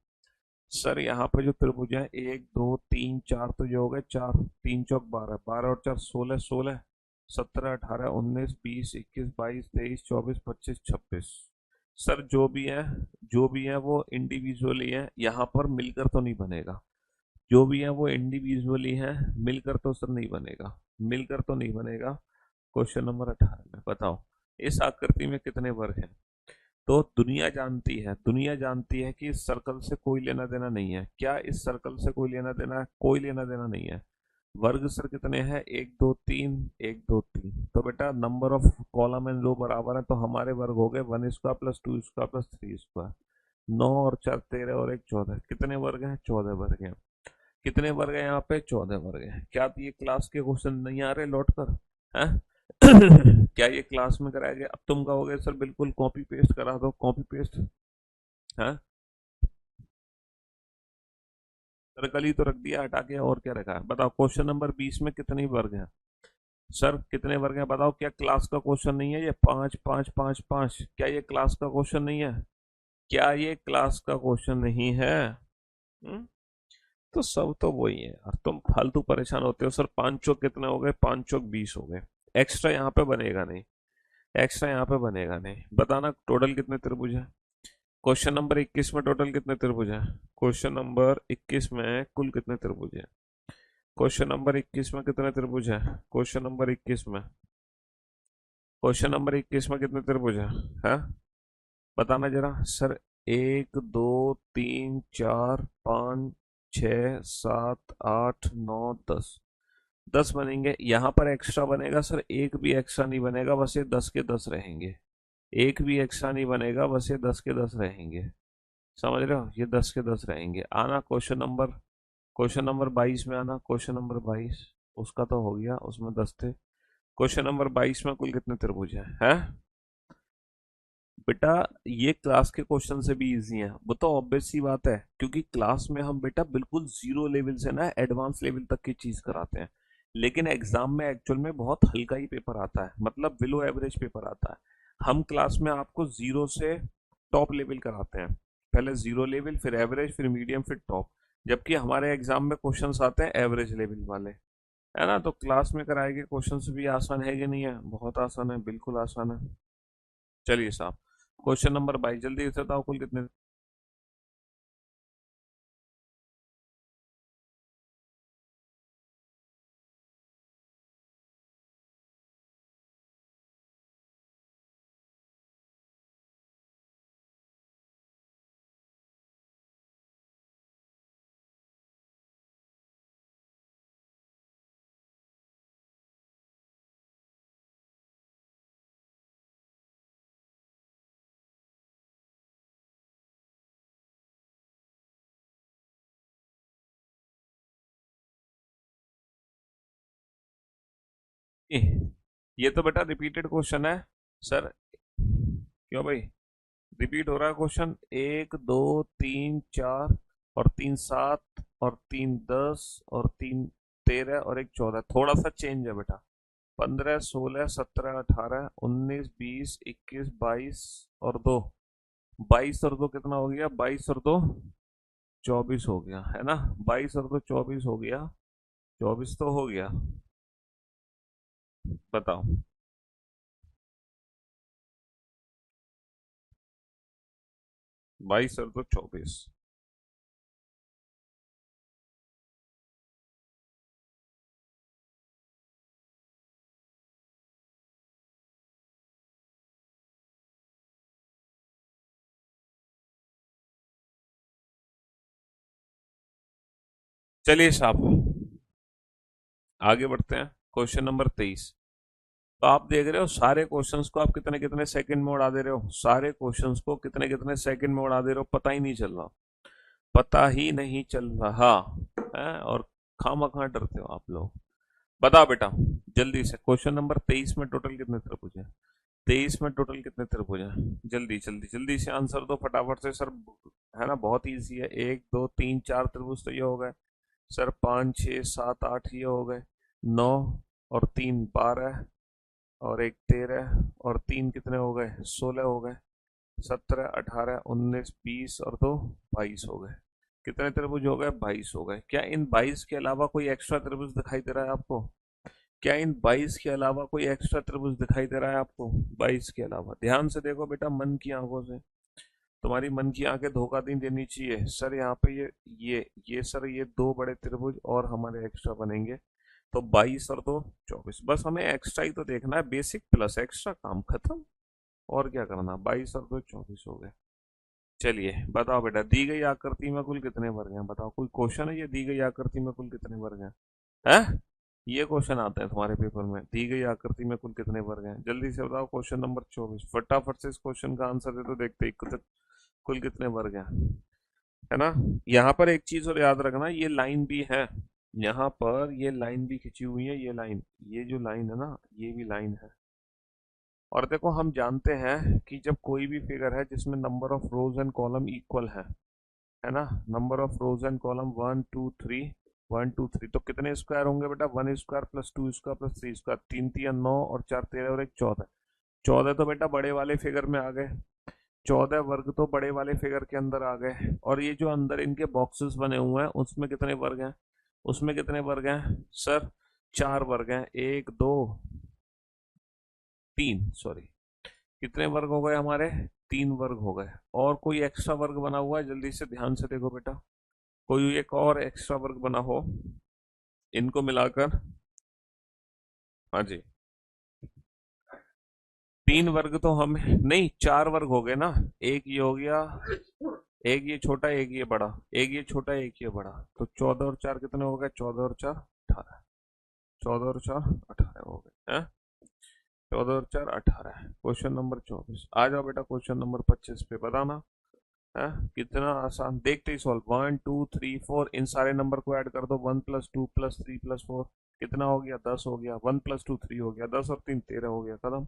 सर यहाँ पे जो त्रिभुज है एक दो तीन चार तो ये हो गए चार, तीन चौक 12, 12 और चार 16, 16, 17, 18, 19, 20, 21, 22, 23, 24, 25, 26। सर जो भी है वो इंडिविजुअली है, यहाँ पर मिलकर तो नहीं बनेगा। जो भी है वो इंडिविजुअली है, मिलकर तो सर नहीं बनेगा। मिलकर तो नहीं बनेगा। क्वेश्चन नंबर 18 में बताओ, इस आकृति में कितने वर्ग हैं? तो दुनिया जानती है कि इस सर्कल से कोई लेना देना नहीं है। क्या इस सर्कल से कोई लेना देना है? कोई लेना देना नहीं है। वर्ग सर कितने हैं? एक दो तीन, एक दो तीन। तो बेटा नंबर ऑफ कॉलम एंड रो बराबर है, तो हमारे वर्ग हो गए 1 square plus 2 square plus 3 square. 9 और 4 13 और एक 14। कितने वर्ग हैं? 14 वर्ग हैं। कितने वर्ग हैं यहाँ पे? 14 वर्ग हैं। क्या ये क्लास के क्वेश्चन नहीं आ रहे लौट कर? हैं? क्या ये क्लास में कराया गया? अब तुम कहोगे सर बिल्कुल कॉपी पेस्ट करा दो, कॉपी पेस्ट। हाँ, सर्कल ही तो रख दिया हटा के, और क्या रखा है? बताओ क्वेश्चन नंबर 20 में कितने वर्ग हैं? सर कितने वर्ग हैं बताओ? क्या क्लास का क्वेश्चन नहीं है ये? पांच पांच पांच पांच, क्या ये क्लास का क्वेश्चन नहीं है? क्या ये क्लास का क्वेश्चन नहीं है? हम्म? तो सब तो वही है यार, तुम फालतू परेशान होते हो। सर पांच चौक कितने हो गए? पांच चौक 20 हो गए। एक्स्ट्रा यहाँ पे बनेगा नहीं, एक्स्ट्रा यहाँ पे बनेगा नहीं। बताना टोटल कितने त्रिभुज है? क्वेश्चन नंबर 21 में टोटल कितने त्रिभुज है? क्वेश्चन नंबर 21 में कुल कितने त्रिभुज है? क्वेश्चन नंबर 21 में कितने त्रिभुज है? क्वेश्चन नंबर 21 में, क्वेश्चन नंबर 21 में कितने त्रिभुज है? हाँ, बताना जरा सर। एक दो तीन चार पाँच छ सात आठ नौ 10, 10 बनेंगे। यहाँ पर एक्स्ट्रा बनेगा सर? एक भी एक्स्ट्रा नहीं बनेगा, बस ये 10 के 10 रहेंगे। एक भी एक्स्ट्रा नहीं बनेगा, बस ये 10 के 10 रहेंगे। समझ रहे हो? ये 10 के 10 रहेंगे। आना क्वेश्चन नंबर 22 में आना। क्वेश्चन नंबर 22, उसका तो हो गया, उसमें 10 थे। क्वेश्चन नंबर 22 में कुल कितने त्रिभुज हैं? बेटा ये क्लास के क्वेश्चन से भी इजी है, वो तो ऑब्वियस सी बात है, क्योंकि क्लास में हम बेटा बिल्कुल जीरो लेवल से ना एडवांस लेवल तक की चीज कराते हैं। लेकिन एग्जाम में एक्चुअल में बहुत हल्का ही पेपर आता है, मतलब बिलो एवरेज पेपर आता है। हम क्लास में आपको जीरो से टॉप लेवल कराते हैं। पहले जीरो लेवल, फिर एवरेज, फिर मीडियम, फिर टॉप। जबकि हमारे एग्जाम में क्वेश्चंस आते हैं एवरेज लेवल वाले, है ना? तो क्लास में कराए गए क्वेश्चंस भी आसान है कि नहीं है? बहुत आसान है, बिल्कुल आसान है। चलिए साहब, क्वेश्चन नंबर 22 जल्दी से बताओ कुल कितने? ये तो बेटा रिपीटेड क्वेश्चन है सर। क्यों भाई? रिपीट हो रहा है क्वेश्चन? एक दो तीन चार और तीन 7 और तीन 10 और तीन 13 और एक 14, थोड़ा सा चेंज है बेटा। 15, 16, 17, 18, 19, 20, 21, 22 और 2, 22 और 2 कितना हो गया? 22 और 2 24 हो गया, है ना? 22 और 2 24 हो गया। 24 तो हो गया। बताओ। 22 और 2 24। चलिए साहब, आगे बढ़ते हैं। Question number 23। तो आप देख रहे हो सारे क्वेश्चंस को आप कितने कितने सेकंड में उड़ा दे रहे हो, सारे क्वेश्चंस को कितने कितने सेकंड में उड़ा दे रहे हो, पता ही नहीं चल रहा, पता ही नहीं चल रहा है। और खामखा डरते हो आप लोग। बताओ बेटा, जल्दी से। क्वेश्चन नंबर 23 में टोटल कितने त्रिभुज हैं? 23 में टोटल कितने त्रिभुज हैं? जल्दी जल्दी जल्दी से आंसर दो फटाफट से सर। है ना, बहुत इजी है। 1 2 3 4 त्रिभुज तो ये हो गए सर। 5 6 7 8 ये हो गए। 9 और 3 12 और एक 13 और 3 कितने हो गए? 16 हो गए। 17 18 19 20 और 2 22 हो गए। कितने त्रिभुज हो गए? 22 हो गए। क्या इन 22 के अलावा कोई एक्स्ट्रा त्रिभुज दिखाई दे रहा है आपको? क्या इन 22 के अलावा कोई एक्स्ट्रा त्रिभुज दिखाई दे रहा है आपको? 22 के अलावा ध्यान से देखो बेटा, मन की आंखों से। तुम्हारी मन की आंखें धोखा नहीं देनी चाहिए सर। यहाँ पे ये सर, ये दो बड़े त्रिभुज और हमारे एक्स्ट्रा बनेंगे। तो 22 और 2 24। बस हमें एक्स्ट्रा ही तो देखना है, बेसिक प्लस एक्स्ट्रा, काम खत्म। और क्या करना? 22 और 2 24 हो गए। चलिए बताओ बेटा, दी गई आकृति में कुल कितने वर्ग हैं? बताओ, कोई क्वेश्चन है ये, दी गई आकृति में कुल कितने वर्ग हैं? हैं? ये क्वेश्चन आता है तुम्हारे पेपर में, दी गई आकृति में कुल कितने वर्ग हैं? जल्दी से बताओ। क्वेश्चन नंबर 24, फटाफट से इस क्वेश्चन का आंसर दे, तो देखते ही कुल कितने वर्ग हैं। है ना? यहाँ पर एक चीज और याद रखना, ये लाइन भी है। यहाँ पर ये लाइन भी खिंची हुई है, ये लाइन, ये जो लाइन है ना, ये भी लाइन है। और देखो, हम जानते हैं कि जब कोई भी फिगर है जिसमें number of rose and column equal है ना, number of rose and column 1 2 3, 1 2 3, तो कितने स्क्वायर होंगे बेटा? 1 square plus 2 square plus 3 square. 3 3 9 और 4 13 और एक 14। 14 तो बेटा बड़े वाले फिगर में आ गए। 14 वर्ग तो बड़े वाले फिगर के अंदर आ गए। और ये जो अंदर इनके बॉक्सेस बने हुए हैं, उसमें कितने वर्ग हैं? उसमें कितने वर्ग हैं सर? 4 वर्ग हैं। एक दो तीन, सॉरी, कितने वर्ग हो गए हमारे? 3 वर्ग हो गए। और कोई एक्स्ट्रा वर्ग बना हुआ है? जल्दी से ध्यान से देखो बेटा, कोई एक और एक्स्ट्रा वर्ग बना हो, इनको मिलाकर। हाँ जी। 3 वर्ग तो हम नहीं, 4 वर्ग हो गए ना। एक ये हो गया, एक ये छोटा, एक ये बड़ा, एक ये छोटा, एक ये बड़ा। तो 14 और 4 कितने हो गए? 14 और 4 18। 14 और 4 18 हो गए हैं। 14 और 4 18। Question number 24। आ जाओ बेटा क्वेश्चन नंबर 25 पे, बताना है। कितना आसान, देखते ही सॉल्व। 1 2 3 4, इन सारे नंबर को ऐड कर दो। 1 प्लस 2 प्लस 3 प्लस 4 कितना हो गया? 10 हो गया। 1 प्लस 2 3 हो गया। 10 और 3 13 हो गया, खत्म।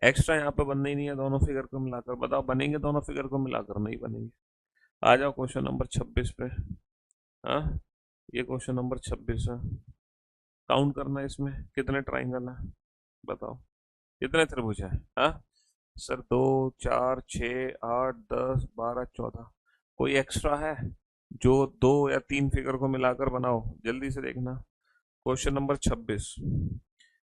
एक्स्ट्रा यहाँ पे बनना ही नहीं है दोनों फिगर को मिलाकर। बताओ, बनेंगे दोनों फिगर को मिलाकर? नहीं बनेंगे। आ जाओ क्वेश्चन नंबर 26 पे। हाँ, ये क्वेश्चन नंबर 26 है। काउंट करना है, इसमें कितने ट्राइंगल है? बताओ, कितने त्रिभुज है? हाँ सर, 2 4 6 8 10 12 14। कोई एक्स्ट्रा है जो 2 या 3 फिगर को मिलाकर बनाओ? जल्दी से देखना। Question number 26।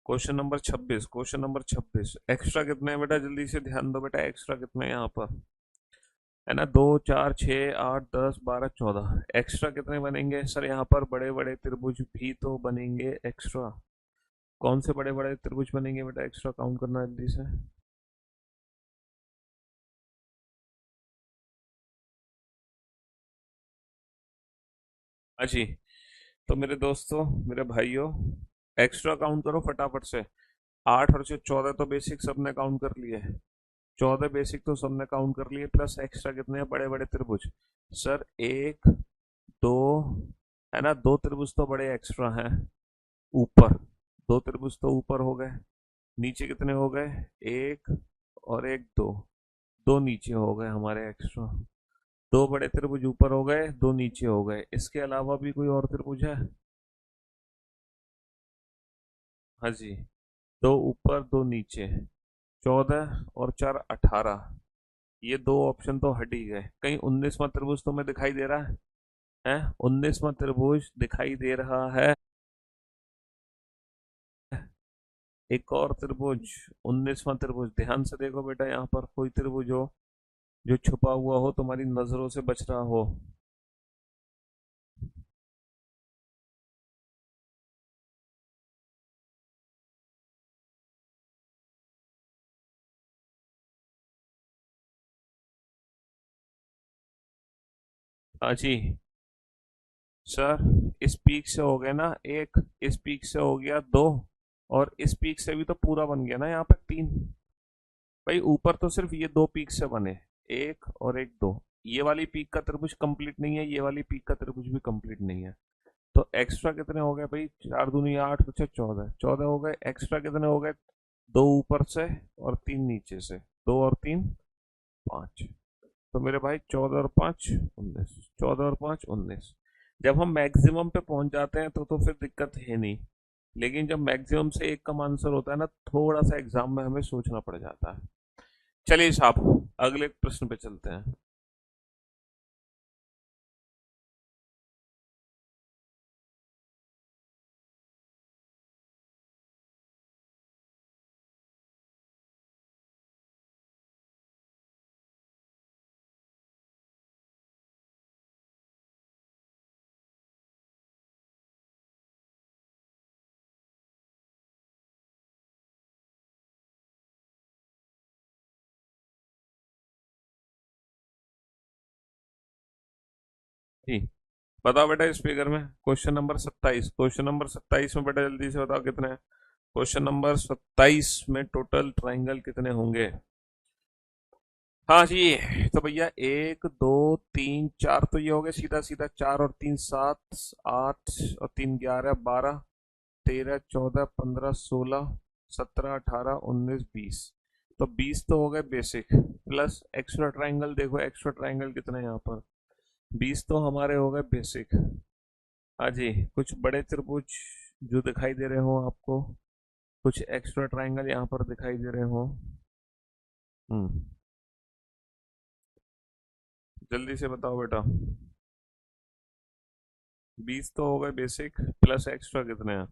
Question number 26, question number 26। Extra कितने हैं बेटा? जल्दी से ध्यान दो बेटा, एक्स्ट्रा कितने हैं यहाँ पर? है ना, 2 4 6 8 10 12 14। एक्स्ट्रा कितने बनेंगे सर? यहाँ पर बड़े बड़े त्रिभुज भी तो बनेंगे एक्स्ट्रा। कौन से बड़े बड़े त्रिभुज बनेंगे बेटा एक्स्ट्रा? काउंट करना जल्दी से। हाँ जी। तो मेरे दोस्तों, मेरे भाइयों, एक्स्ट्रा काउंट करो फटाफट से। 8 और 14 तो बेसिक सबने काउंट कर लिए। 14 बेसिक तो सबने काउंट कर लिए, प्लस एक्स्ट्रा कितने हैं? बड़े बड़े त्रिभुज सर, एक दो, है ना, दो त्रिभुज तो बड़े एक्स्ट्रा हैं ऊपर। दो त्रिभुज तो ऊपर हो गए। नीचे कितने हो गए? एक और एक दो। दो नीचे हो गए हमारे एक्स्ट्रा। दो बड़े त्रिभुज ऊपर हो गए, दो नीचे हो गए। इसके अलावा भी कोई और त्रिभुज है? हाँ जी, दो ऊपर दो नीचे, 14 और 4 18। ये दो ऑप्शन तो हट ही गए। कहीं 19वां त्रिभुज तुम्हें दिखाई दे रहा है? 19वां त्रिभुज दिखाई दे रहा है? एक और त्रिभुज, 19वां त्रिभुज, ध्यान से देखो बेटा, यहाँ पर कोई त्रिभुज हो जो छुपा हुआ हो, तुम्हारी नजरों से बच रहा हो। हाँ जी सर, इस पीक से हो गया ना एक, इस पीक से हो गया दो, और इस पीक से भी तो पूरा बन गया ना यहाँ पे तीन। भाई ऊपर तो सिर्फ ये दो पीक से बने, एक और एक दो। ये वाली पीक का त्रिभुज कंप्लीट नहीं है, ये वाली पीक का त्रिभुज भी कंप्लीट नहीं है। तो एक्स्ट्रा कितने हो गए भाई? 4 दूनी 8, बचे 14, 14 हो गए। एक्स्ट्रा कितने हो गए? दो ऊपर से और तीन नीचे से, दो और तीन 5। तो मेरे भाई 14 और 5 19, 14 और 5 19। जब हम मैक्सिमम पे पहुंच जाते हैं तो फिर दिक्कत है नहीं। लेकिन जब मैक्सिमम से एक कम आंसर होता है ना, थोड़ा सा एग्जाम में हमें सोचना पड़ जाता है। चलिए साहब, अगले प्रश्न पे चलते हैं। जी, बताओ बेटा इस फिगर में क्वेश्चन नंबर 27, क्वेश्चन नंबर 27 में बेटा जल्दी से बताओ कितने हैं। क्वेश्चन नंबर 27 में टोटल ट्राइंगल कितने होंगे? हाँ जी, तो भैया 1 2 3 4, तो ये हो गए सीधा सीधा। 4 और 3 7, 8 और 3 11, 12 13 14 15 16 17 18 19 20। तो 20 तो हो गए बेसिक, प्लस एक्स्ट्रा ट्राइंगल। देखो एक्स्ट्रा ट्राइंगल कितने हैं यहाँ पर? 20 तो हमारे हो गए बेसिक। हाँ जी, कुछ बड़े त्रिभुज जो दिखाई दे रहे हो आपको, कुछ एक्स्ट्रा ट्राइंगल यहाँ पर दिखाई दे रहे हो। हम्म, जल्दी से बताओ बेटा। 20 तो हो गए बेसिक, प्लस एक्स्ट्रा कितने हैं?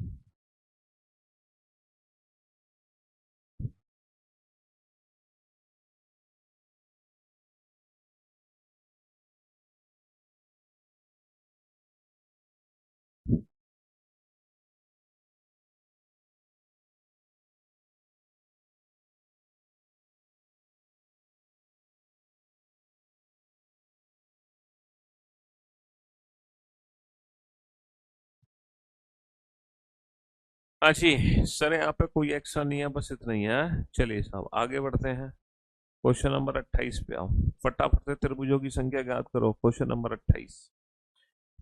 हाँ जी सर, यहाँ पे कोई एक्स्ट्रा नहीं है, बस इतना ही है। चलिए साहब आगे बढ़ते हैं। क्वेश्चन नंबर 28 पे आओ। फटाफट से त्रिभुजों की संख्या ज्ञात करो, क्वेश्चन नंबर 28,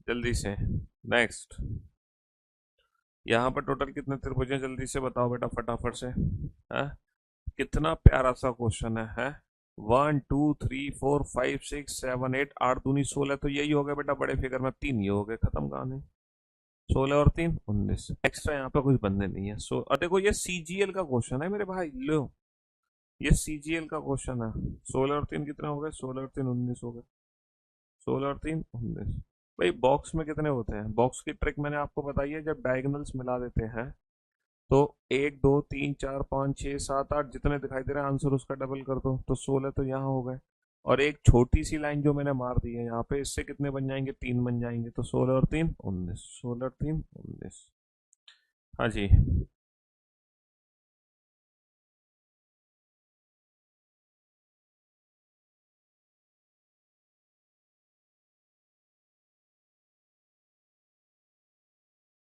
जल्दी से। नेक्स्ट, यहाँ पर टोटल कितने त्रिभुज हैं? जल्दी से बताओ बेटा फटाफट से। है, कितना प्यारा सा क्वेश्चन है। 1 2 3 4 5 6 7 8, 8 दूनी 16, तो यही हो गया बेटा बड़े फिगर में। तीन ये हो गए, खत्म कहानी। 16 और 3 19, एक्स्ट्रा यहाँ पे कुछ बनने नहीं है। और देखो ये सीजीएल का क्वेश्चन है मेरे भाई, लो, ये सीजीएल का क्वेश्चन है। 16 और 3 कितने हो गए? 16 और 3 19 हो गए। 16 और 3 19। भाई बॉक्स में कितने होते हैं? बॉक्स की ट्रिक मैंने आपको बताई है, जब डायगोनल्स मिला देते हैं तो 1 2 3 4 5 6 7 8 जितने दिखाई दे रहे हैं, आंसर उसका डबल कर दो, तो 16 तो यहाँ हो गए। और एक छोटी सी लाइन जो मैंने मार दी है यहाँ पे, इससे कितने बन जाएंगे? तीन बन जाएंगे। तो 16 और 3 19, 16 और 3 19। हाँ जी,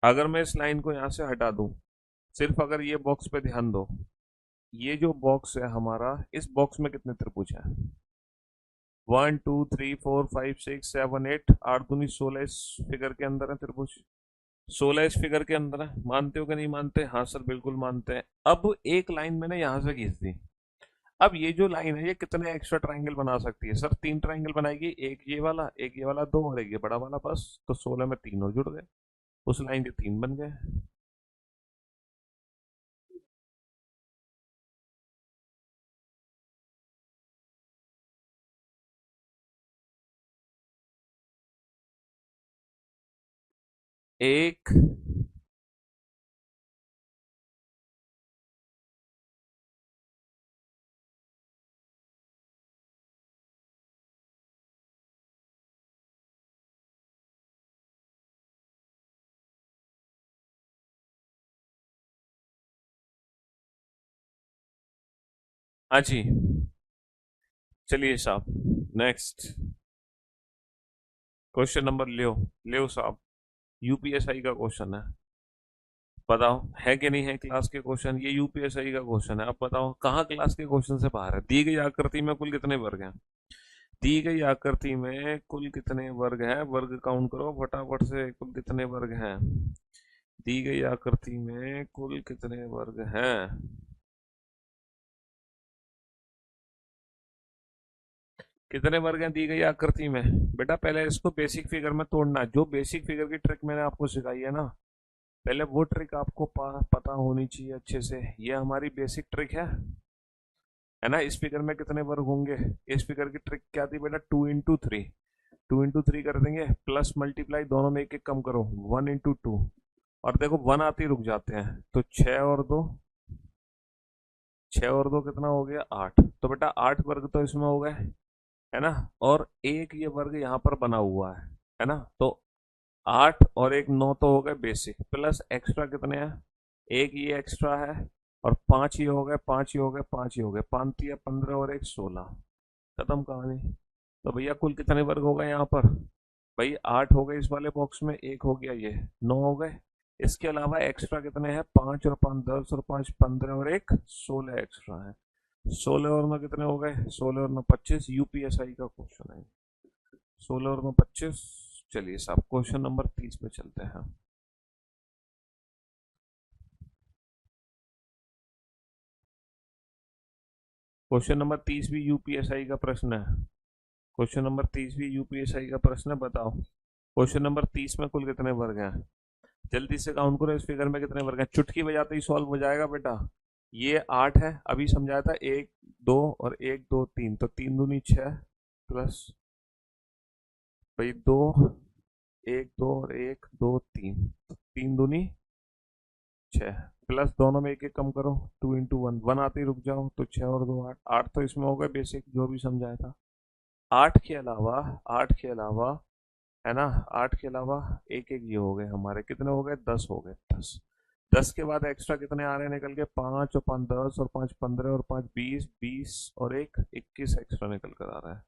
अगर मैं इस लाइन को यहाँ से हटा दूं, सिर्फ अगर ये बॉक्स पे ध्यान दो, ये जो बॉक्स है हमारा, इस बॉक्स में कितने त्रिभुज हैं? 1 2 3 4 5 6 7 8, 8 दूनी 16 इस फिगर के अंदर है त्रिभुज। 16 इस फिगर के अंदर है, मानते हो कि नहीं मानते? हाँ सर बिल्कुल मानते हैं। अब एक लाइन मैंने यहां से खींच दी। अब ये जो लाइन है ये कितने एक्स्ट्रा ट्राइंगल बना सकती है? सर तीन ट्राइंगल बनाएगी, एक ये वाला, एक ये वाला, दो, और एक ये बड़ा वाला, बस। तो 16 में तीन और जुड़ गए, उस लाइन के तीन बन गए। एक हाँ जी, चलिए साहब नेक्स्ट क्वेश्चन नंबर लियो, लियो साहब। यूपीएसआई का क्वेश्चन है, बताओ है कि नहीं है क्लास के क्वेश्चन। ये यूपीएसआई का क्वेश्चन है, अब बताओ कहाँ क्लास के क्वेश्चन से बाहर है। दी गई आकृति में कुल कितने वर्ग हैं। दी गई आकृति में कुल कितने वर्ग हैं, वर्ग काउंट करो फटाफट से, कुल कितने वर्ग हैं। दी गई आकृति में कुल कितने वर्ग हैं। कितने वर्ग हैं दी गई आकृति में। बेटा पहले इसको बेसिक फिगर में तोड़ना है। जो बेसिक फिगर की ट्रिक मैंने आपको सिखाई है ना, पहले वो ट्रिक आपको पता होनी चाहिए अच्छे से। ये हमारी बेसिक ट्रिक है ना। इस फिगर में कितने वर्ग होंगे। इस फिगर की ट्रिक क्या थी बेटा, 2 इंटू 3। 2 इंटू 3 कर देंगे, प्लस मल्टीप्लाई दोनों में एक एक कम करो, 1 इंटू 2। और देखो 1 आते ही रुक जाते हैं, तो 6 और 2, 6 और 2 कितना हो गया, 8। तो बेटा 8 वर्ग तो इसमें हो गए, है ना। और एक ये वर्ग यहाँ पर बना हुआ है ना। तो 8 और 1 9 तो हो गए बेसिक, प्लस एक्स्ट्रा कितने हैं, एक ये एक्स्ट्रा है, और 5 ही हो गए, 5 ही हो गए, 5 ही हो गए, 5 या 15 और 1 16। खत्म कहानी। तो भैया कुल कितने वर्ग हो गए यहाँ पर। भाई 8 हो गए इस वाले बॉक्स में, एक हो गया ये, 9 हो गए। इसके अलावा एक्स्ट्रा कितने हैं, 5 और 5 10 और 5 15 और 1 16 एक्स्ट्रा है। 16 और 9 कितने हो गए, 16 और 9 25। यूपीएसआई का क्वेश्चन है 16 और 9 25। चलिए साहब क्वेश्चन नंबर 30 पे चलते हैं। क्वेश्चन नंबर 30 भी यूपीएसआई का प्रश्न है। क्वेश्चन नंबर 30 भी यूपीएसआई का प्रश्न है, बताओ क्वेश्चन नंबर 30 में कुल कितने वर्ग हैं। जल्दी से काउंट करो, इस फिगर में कितने वर्ग हैं। चुटकी बजाते ही सॉल्व हो जाएगा बेटा। ये 8 है, अभी समझाया था, 1 2 और 1 2 3, तो 3 दूनी 6, प्लस भाई 2, 1 2 और 1 2 3, तो 3 दूनी 6, प्लस दोनों में एक एक कम करो, 2 इंटू 1, 1 आते ही रुक जाओ, तो 6 और 2 8। 8 तो इसमें हो गए बेसिक, जो भी समझाया था। 8 के अलावा, 8 के अलावा, है ना, 8 के अलावा एक एक ये हो गए हमारे, कितने हो गए, 10 हो गए, 10। 10 के बाद एक्स्ट्रा कितने आ रहे हैं निकल के, 5 और 5 10 और 5 15 और 5 20, 20 और 1 21 एक्स्ट्रा निकल कर आ रहा है।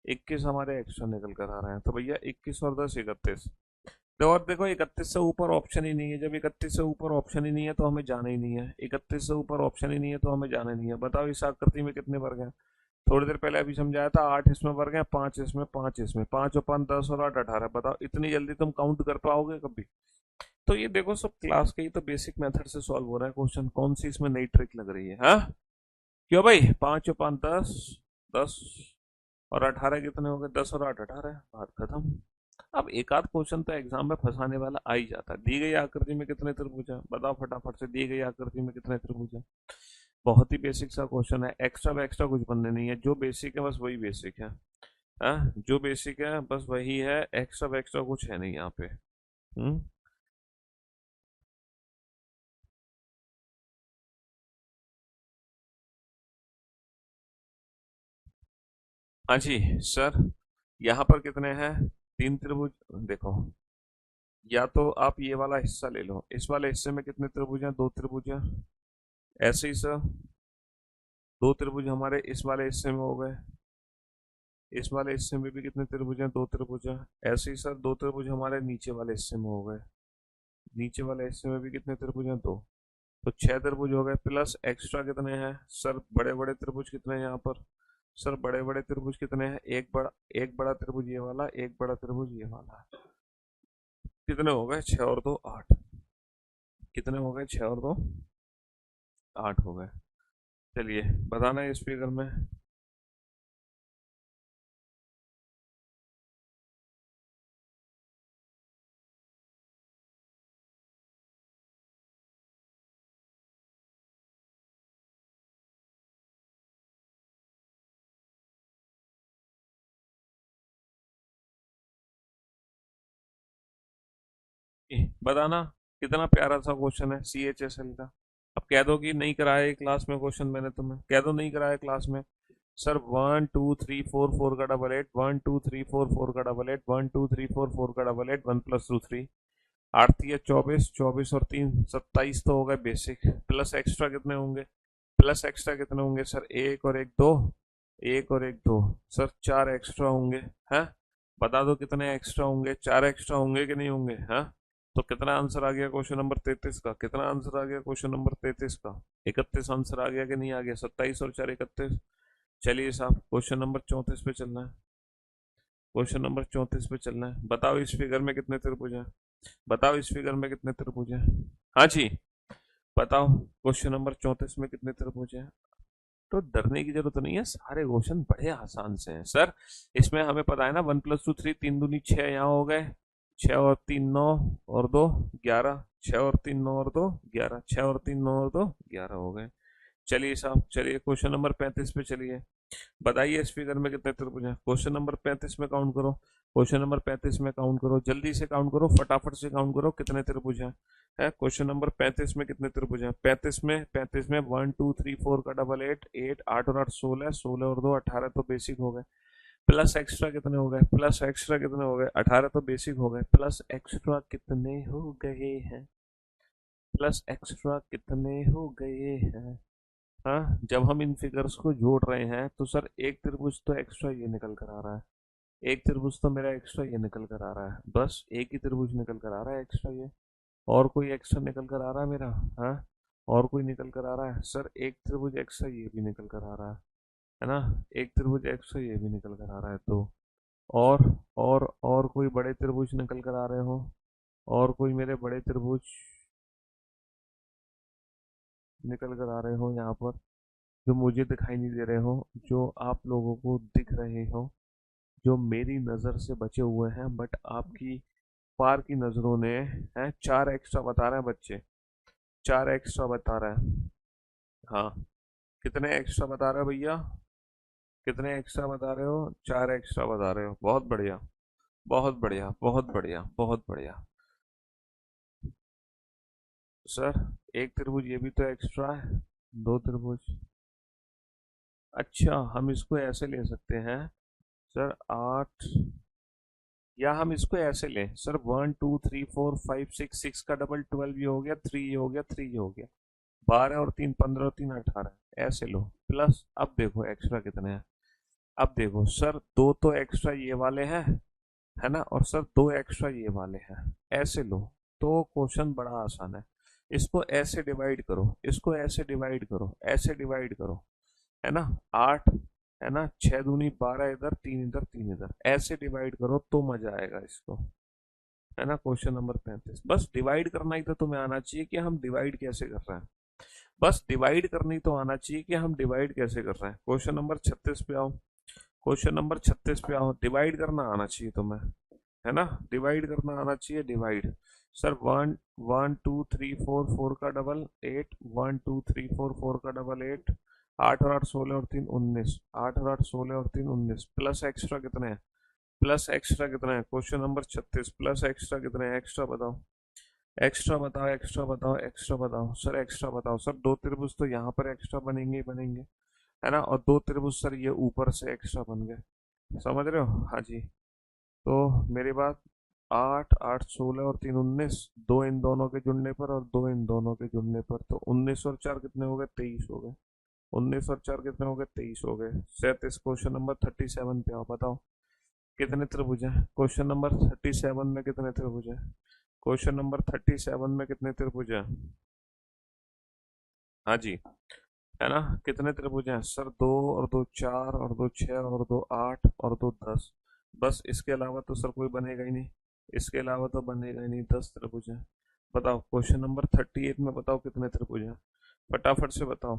21 हमारे एक्स्ट्रा निकल कर आ रहे हैं, तो भैया 21 और 10 31। तो और देखो 31 से ऊपर ऑप्शन ही नहीं है। जब 31 से ऊपर ऑप्शन ही नहीं है तो हमें जाना ही नहीं है। 31 से ऊपर ऑप्शन ही नहीं है तो हमें जाना ही नहीं है। बताओ इस आकृति में कितने वर्ग हैं। थोड़ी देर पहले अभी समझाया था, 8 इसमें वर्ग हैं, 5 इसमें, 5 इसमें, 5 और 5 10 और 8 18। बताओ इतनी जल्दी तुम काउंट कर पाओगे कभी। तो ये देखो सब क्लास के ही तो बेसिक मेथड से सॉल्व हो रहा है क्वेश्चन, कौन सी इसमें नई ट्रिक लग रही है। हाँ क्यों भाई, 5 और 5 10, 10 और 18 कितने हो गए, 10 और 8 18, बात खत्म। अब एक आध क्वेश्चन तो एग्जाम में फंसाने वाला आ ही जाता है। दी गई आकृति में कितने त्रिभुज हैं, बताओ फटाफट से, दी गई आकृति में कितने त्रिभुज हैं। बहुत ही बेसिक सा क्वेश्चन है, एक्स्ट्रा एक्स्ट्रा कुछ बनने नहीं है। जो बेसिक है बस वही बेसिक है। हाँ जो बेसिक है बस वही है, एक्स्ट्रा एक्स्ट्रा कुछ है नहीं यहाँ पे। हम्म। हाँ जी सर, यहाँ पर कितने हैं, 3 त्रिभुज। देखो या तो आप ये वाला हिस्सा ले लो, इस वाले हिस्से में कितने त्रिभुज हैं, 2 त्रिभुज हैं। ऐसे ही सर 2 त्रिभुज हमारे इस वाले हिस्से में हो गए, इस वाले हिस्से में भी कितने त्रिभुज हैं, 2 त्रिभुज हैं। ऐसे ही सर 2 त्रिभुज हमारे नीचे वाले हिस्से में हो गए, नीचे वाले हिस्से में भी कितने त्रिभुज हैं, 2। तो 6 त्रिभुज हो गए, प्लस एक्स्ट्रा कितने हैं सर, बड़े बड़े त्रिभुज कितने हैं यहाँ पर। सर बड़े बड़े त्रिभुज कितने हैं, एक बड़ा त्रिभुज ये वाला, एक बड़ा त्रिभुज ये वाला। कितने हो गए, 6 और 2 8। कितने हो गए, 6 और 2 8 हो गए। चलिए बताना है इस फिगर में। बताना कितना प्यारा सा क्वेश्चन है CHSL का। अब कह दो कि नहीं कराया क्लास में क्वेश्चन, मैंने तुम्हें कह दो नहीं कराया क्लास में। सर 1 2 3 4 4 का डबल एट, 1 2 3 4 4 का डबल एट, 1 2 3 4 4 का डबल एट, 1+2 3, 8 3 24, 24 और 3 27 तो हो गए बेसिक। प्लस एक्स्ट्रा कितने होंगे? प्लस एक्स्ट्रा कितने होंगे सर? एक और एक दो, एक और एक दो, सर 4 एक्स्ट्रा होंगे। हैं? बता दो कितने एक्स्ट्रा होंगे? 4 एक्स्ट्रा होंगे कि नहीं होंगे? हाँ, तो कितना आंसर आ गया क्वेश्चन नंबर 33 का? कितना आंसर आ गया क्वेश्चन नंबर 33 का? 31 आंसर आ गया कि नहीं आ गया? 27 और 4 31। चलिए साहब क्वेश्चन नंबर 34 पे चलना है। क्वेश्चन नंबर 34 पे चलना है। बताओ इस फिगर में कितने त्रिभुज हैं? बताओ इस फिगर में कितने त्रिभुज हैं? हाँ जी, बताओ क्वेश्चन नंबर 34 में कितने त्रिभुज हैं? तो डरने की जरूरत नहीं है, सारे क्वेश्चन बड़े आसान से हैं सर। इसमें हमें पता है ना, 1+2 3, 3 दूनी 6 यहाँ हो गए, 6 और 3 9 और 2 11, 6 और 3 9 और 2 11, 6 और 3 9 और 2 11 हो गए। चलिए साहब, चलिए क्वेश्चन नंबर 35 पे चलिए। बताइए इस फिगर में कितने त्रिभुज हैं? क्वेश्चन नंबर 35 में काउंट करो। क्वेश्चन नंबर 35 में काउंट करो, जल्दी से काउंट करो, फटाफट से काउंट करो कितने त्रिभुज हैं। है क्वेश्चन नंबर 35 में कितने त्रिभुज हैं? 35 में 1 2 3 4 का डबल एट, 8 8 और 8 16, 16 और 2 18 तो बेसिक हो गए। प्लस एक्स्ट्रा कितने हो गए? प्लस एक्स्ट्रा कितने हो गए? 18 तो बेसिक हो गए। प्लस एक्स्ट्रा कितने हो गए हैं? प्लस एक्स्ट्रा कितने हो गए हैं? हाँ, जब हम इन फिगर्स को जोड़ रहे हैं तो सर एक त्रिभुज तो एक्स्ट्रा ये निकल कर आ रहा है, एक त्रिभुज तो मेरा एक्स्ट्रा ये निकल कर आ रहा है, बस एक ही त्रिभुज निकल कर आ रहा है एक्स्ट्रा ये। और कोई एक्स्ट्रा निकल कर आ रहा है मेरा? हाँ, और कोई निकल कर आ रहा है सर? एक त्रिभुज एक्स्ट्रा ये भी निकल कर आ रहा है ना? एक त्रिभुज एक्स्ट्रा ये भी निकल कर आ रहा है तो और और कोई बड़े त्रिभुज निकल कर आ रहे हो? और कोई मेरे बड़े त्रिभुज निकल कर आ रहे हो यहाँ पर, जो मुझे दिखाई नहीं दे रहे हो, जो आप लोगों को दिख रहे हो, जो मेरी नज़र से बचे हुए हैं बट आपकी पार की नज़रों ने हैं? 4 एक्स्ट्रा बता रहे हैं बच्चे, 4 एक्स्ट्रा बता रहा है। हाँ, कितने एक्स्ट्रा बता रहे हो भैया? कितने एक्स्ट्रा बता रहे हो? 4 एक्स्ट्रा बता रहे हो, बहुत बढ़िया, बहुत बढ़िया, बहुत बढ़िया, बहुत बढ़िया। सर एक त्रिभुज ये भी तो एक्स्ट्रा है, 2 त्रिभुज। अच्छा, हम इसको ऐसे ले सकते हैं सर, 8, या हम इसको ऐसे लें सर, 1 2 3 4 5 6, 6 का डबल 12 ये हो गया, 3 ये हो गया, 3 ये हो गया, 12 और 3 15 और 3 18, ऐसे लो। प्लस अब देखो एक्स्ट्रा कितने हैं। अब देखो सर, दो तो एक्स्ट्रा ये वाले हैं, है ना, और सर 2 एक्स्ट्रा ये वाले हैं, ऐसे लो। तो क्वेश्चन बड़ा आसान है। इसको ऐसे डिवाइड करो, इसको ऐसे डिवाइड करो, ऐसे डिवाइड करो, है ना? 8, है ना, 6 दूनी 12 इधर, 3 इधर, 3 इधर, ऐसे डिवाइड करो तो मजा आएगा इसको, है ना? क्वेश्चन नंबर 35, बस डिवाइड करना ही तो तुम्हें आना चाहिए कि हम डिवाइड कैसे कर रहे हैं। बस डिवाइड करनी तो आना चाहिए कि हम डिवाइड कैसे कर रहे हैं। क्वेश्चन नंबर 36 पे आओ। क्वेश्चन नंबर 36 पे आओ, डिवाइड करना आना चाहिए तुम्हें, है ना? डिवाइड करना आना चाहिए, डिवाइड। सर 1 1 2 3 4 4 का डबल 8, 1 2 3 4 4 का डबल 8, 8 और 8 16 और 3 19, 8 और 8 16 और 3 19, प्लस एक्स्ट्रा कितने हैं? प्लस एक्स्ट्रा कितने हैं? क्वेश्चन नंबर 36, प्लस एक्स्ट्रा कितने हैं? एक्स्ट्रा बताओ, एक्स्ट्रा बताओ, एक्स्ट्रा बताओ, एक्स्ट्रा बताओ सर, एक्स्ट्रा बताओ सर। दो त्रिभुज तो यहाँ पर एक्स्ट्रा बनेंगे ही बनेंगे, है ना, और दो त्रिभुज सर ये ऊपर से एक्स्ट्रा बन गए, समझ रहे हो? हाँ जी। तो मेरी बात, 8 8 16 और 3 19, दो इन दोनों के जुड़ने पर और दो इन दोनों के जुड़ने पर, तो 19 और 4 कितने हो गए? 23 हो गए। 19 और 4 कितने हो गए? 23 हो गए। 37, क्वेश्चन नंबर 37 पे आओ, बताओ कितने त्रिभुज हैं? क्वेश्चन नंबर 37 में कितने त्रिभुज हैं? क्वेश्चन नंबर 37 में कितने त्रिभुज हैं? हाँ जी, है ना? कितने त्रिभुज हैं सर? 2 और 2 4 और 2 6 और 2 8 और 2 10, बस इसके अलावा तो सर कोई बनेगा ही नहीं, इसके अलावा तो बनेगा ही नहीं, 10 त्रिभुज हैं। बताओ क्वेश्चन नंबर 38 में बताओ कितने त्रिभुज हैं? फटाफट से बताओ।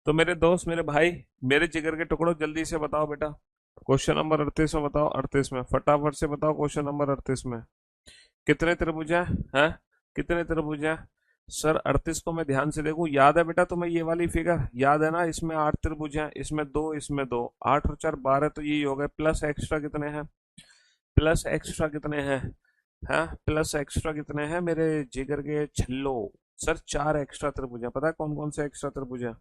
तो मेरे दोस्त, मेरे भाई, मेरे जिगर के टुकड़ों, जल्दी से बताओ बेटा। क्वेश्चन नंबर 38 में बताओ, 38 में फटाफट से बताओ, क्वेश्चन नंबर 38 में कितने त्रिभुज हैं? कितने त्रिभुज हैं? सर 38 को मैं ध्यान से देखूं, याद है बेटा तुम्हें ये वाली फिगर? याद है ना? इसमें 8 त्रिभुज हैं, इसमें दो, इसमें दो, 8 और 4 12, तो यही हो गए, प्लस एक्स्ट्रा कितने हैं? प्लस एक्स्ट्रा कितने हैं? हाँ, प्लस एक्स्ट्रा कितने हैं मेरे जिगर के छल्लो? सर 4 एक्स्ट्रा त्रिभुज हैं। पता है कौन कौन से एक्स्ट्रा त्रिभुज हैं?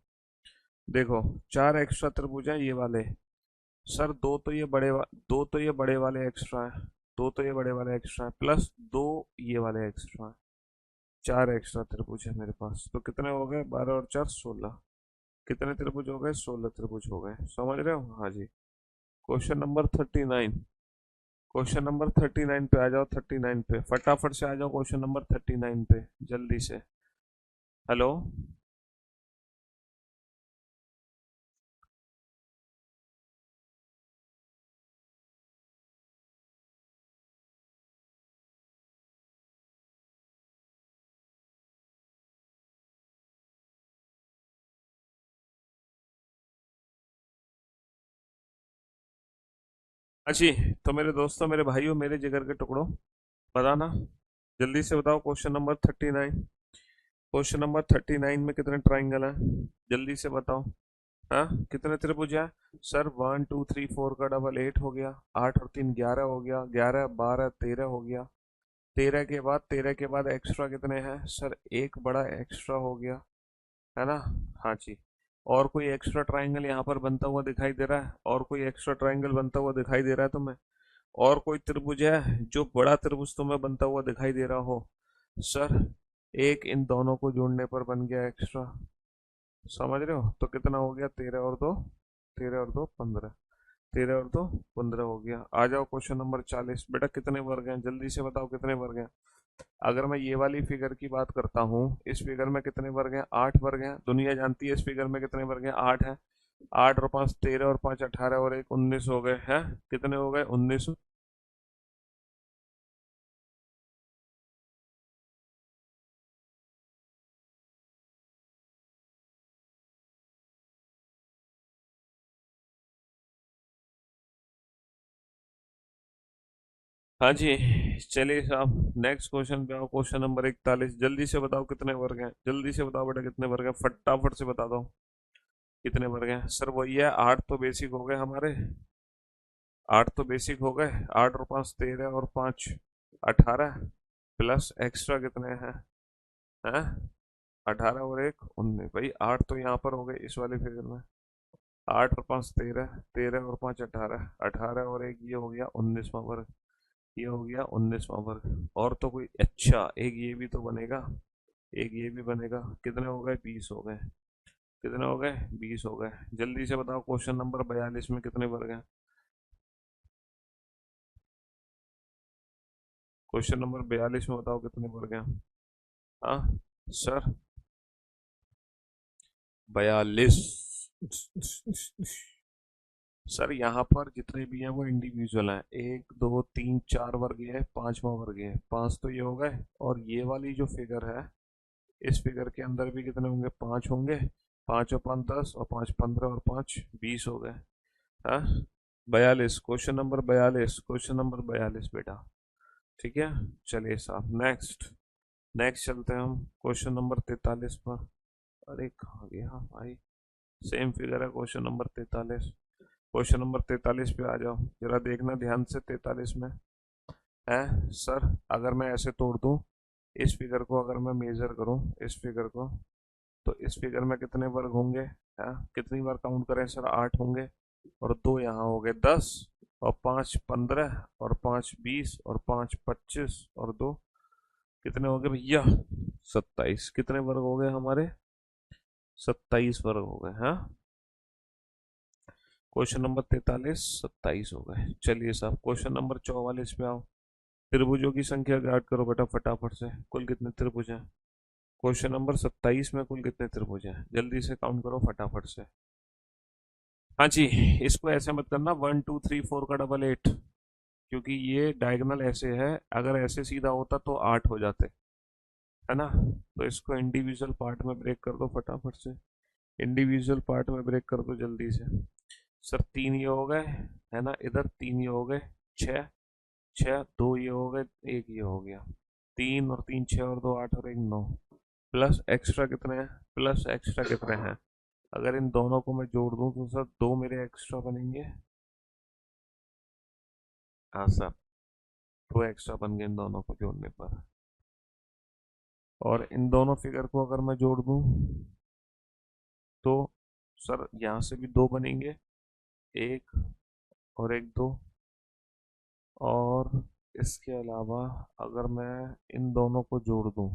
देखो, 4 एक्स्ट्रा त्रिभुज हैं ये वाले। सर दो तो ये बड़े वाले एक्स्ट्रा है, दो तो ये बड़े वाले एक्स्ट्रा है, प्लस दो ये वाले एक्स्ट्रा है। 4 एक्स्ट्रा त्रिभुज है मेरे पास। तो कितने हो गए? 12 और 4 16। कितने त्रिभुज हो गए? 16 त्रिभुज हो गए। समझ रहे हो? हाँ जी। Question number 39। क्वेश्चन नंबर 39 पे आ जाओ, 39 पे फटाफट से आ जाओ, क्वेश्चन नंबर 39 पे जल्दी से। हेलो। हाँ जी। तो मेरे दोस्तों, मेरे भाइयों, मेरे जिगर के टुकड़ों, बताना, जल्दी से बताओ क्वेश्चन नंबर 39। क्वेश्चन नंबर 39 में कितने ट्राइंगल हैं? जल्दी से बताओ। हाँ, कितने त्रिभुज हैं? सर 1 2 3 4 का डबल 8 हो गया, 8 और 3 11 हो गया, 11 12 13 हो गया। 13 के बाद एक्स्ट्रा कितने हैं? सर एक बड़ा एक्स्ट्रा हो गया, है ना? हाँ जी। और कोई एक्स्ट्रा ट्राइंगल यहाँ पर बनता हुआ दिखाई दे रहा है? और कोई एक्स्ट्रा ट्राइंगल बनता हुआ दिखाई दे रहा है तुम्हें? और कोई त्रिभुज है जो बड़ा त्रिभुज तुम्हें बनता हुआ दिखाई दे रहा हो? सर एक इन दोनों को जोड़ने पर बन गया एक्स्ट्रा। समझ रहे हो? तो कितना हो गया? 13 और 2, 13 और 2 15। 13 और 2 15 हो गया। आ जाओ क्वेश्चन नंबर 40। बेटा कितने वर्ग हैं? जल्दी से बताओ कितने वर्ग हैं? अगर मैं ये वाली फिगर की बात करता हूँ, इस फिगर में कितने वर्ग हैं? 8 वर्ग हैं। दुनिया जानती है इस फिगर में कितने वर्ग हैं? 8 है। 8 और 5 13, और 5 18, और एक 19 हो गए हैं। कितने हो गए? 19। हाँ जी। चलिए साहब, नेक्स्ट क्वेश्चन पे आओ। Question number 41। जल्दी से बताओ कितने वर्ग हैं? जल्दी से बताओ बेटा कितने वर्ग हैं? फटाफट से बता दो कितने वर्ग हैं। सर वही है, 8 तो बेसिक हो गए हमारे। 8 तो बेसिक हो गए। 8 और 5 13, और 5 18, प्लस एक्स्ट्रा कितने हैं? हैं? 18 और एक 19। भाई 8 तो यहाँ पर हो गए इस वाले फिगर में। 8 और 5 13, 13 और 5 18, 18 और एक ये हो गया 19वां वर्ग। ये हो गया 19वां वर्ग। और तो कोई, अच्छा एक ये भी तो बनेगा, एक ये भी बनेगा। कितने हो गए? 20 हो गए। कितने हो गए? 20 हो गए। जल्दी से बताओ क्वेश्चन नंबर 42 में कितने वर्ग हैं? क्वेश्चन नंबर 42 में बताओ कितने वर्ग हैं? हाँ सर, 42। सर यहाँ पर जितने भी हैं वो इंडिविजुअल हैं। 1 2 3 4 वर्ग ये है, 5वां वर्ग ये है। 5 तो ये हो गए, और ये वाली जो फिगर है, इस फिगर के अंदर भी कितने होंगे? 5 होंगे। 5 और 5 10, और 5 15, और 5 20 हो गए। हाँ, 42। Question number 42। क्वेश्चन नंबर 42 बेटा। ठीक है। चलिए साहब, नेक्स्ट। नेक्स्ट चलते हैं हम क्वेश्चन नंबर 43 पर। अरे कहाँ गया भाई? सेम फिगर है क्वेश्चन नंबर 43। क्वेश्चन नंबर 43 पे आ जाओ, जरा देखना ध्यान से। 43 में है सर, अगर मैं ऐसे तोड़ दूं इस फिगर को, अगर मैं मेजर करूं इस फिगर को, तो इस फिगर में कितने वर्ग होंगे? है कितनी बार काउंट करें सर? 8 होंगे। और दो यहाँ हो गए 10, और 5 15, और 5 20, और 5 25, और दो कितने हो गए भैया? 27। कितने वर्ग हो गए हमारे? 27 वर्ग हो गए। हाँ, क्वेश्चन नंबर 43 27 हो गए। चलिए साहब, क्वेश्चन नंबर 44 पे आओ। त्रिभुजों की संख्या ज्ञात करो बेटा फटाफट से। कुल कितने त्रिभुज हैं? क्वेश्चन नंबर 27 में कुल कितने त्रिभुज हैं? जल्दी से काउंट करो फटाफट से। हाँ जी। इसको ऐसे मत करना 1 2 3 4 का डबल 8, क्योंकि ये डायगोनल ऐसे है। अगर ऐसे सीधा होता तो 8 हो जाते, है ना? तो इसको इंडिविजुअल पार्ट में ब्रेक कर दो फटाफट से। इंडिविजुअल पार्ट में ब्रेक कर दो जल्दी से। सर तीन ये हो गए, है ना, इधर तीन ये हो गए, छः, छः दो ये हो गए, एक ये हो गया, तीन और तीन छः और दो आठ और एक नौ, प्लस एक्स्ट्रा कितने हैं, प्लस एक्स्ट्रा कितने हैं, अगर इन दोनों को मैं जोड़ दूं तो सर दो मेरे एक्स्ट्रा बनेंगे। हाँ सर, दो एक्स्ट्रा बन गए इन दोनों को जोड़ने पर। और इन दोनों फिगर को अगर मैं जोड़ दूं तो सर यहाँ से भी दो बनेंगे, एक और एक दो। और इसके अलावा अगर मैं इन दोनों को जोड़ दूं,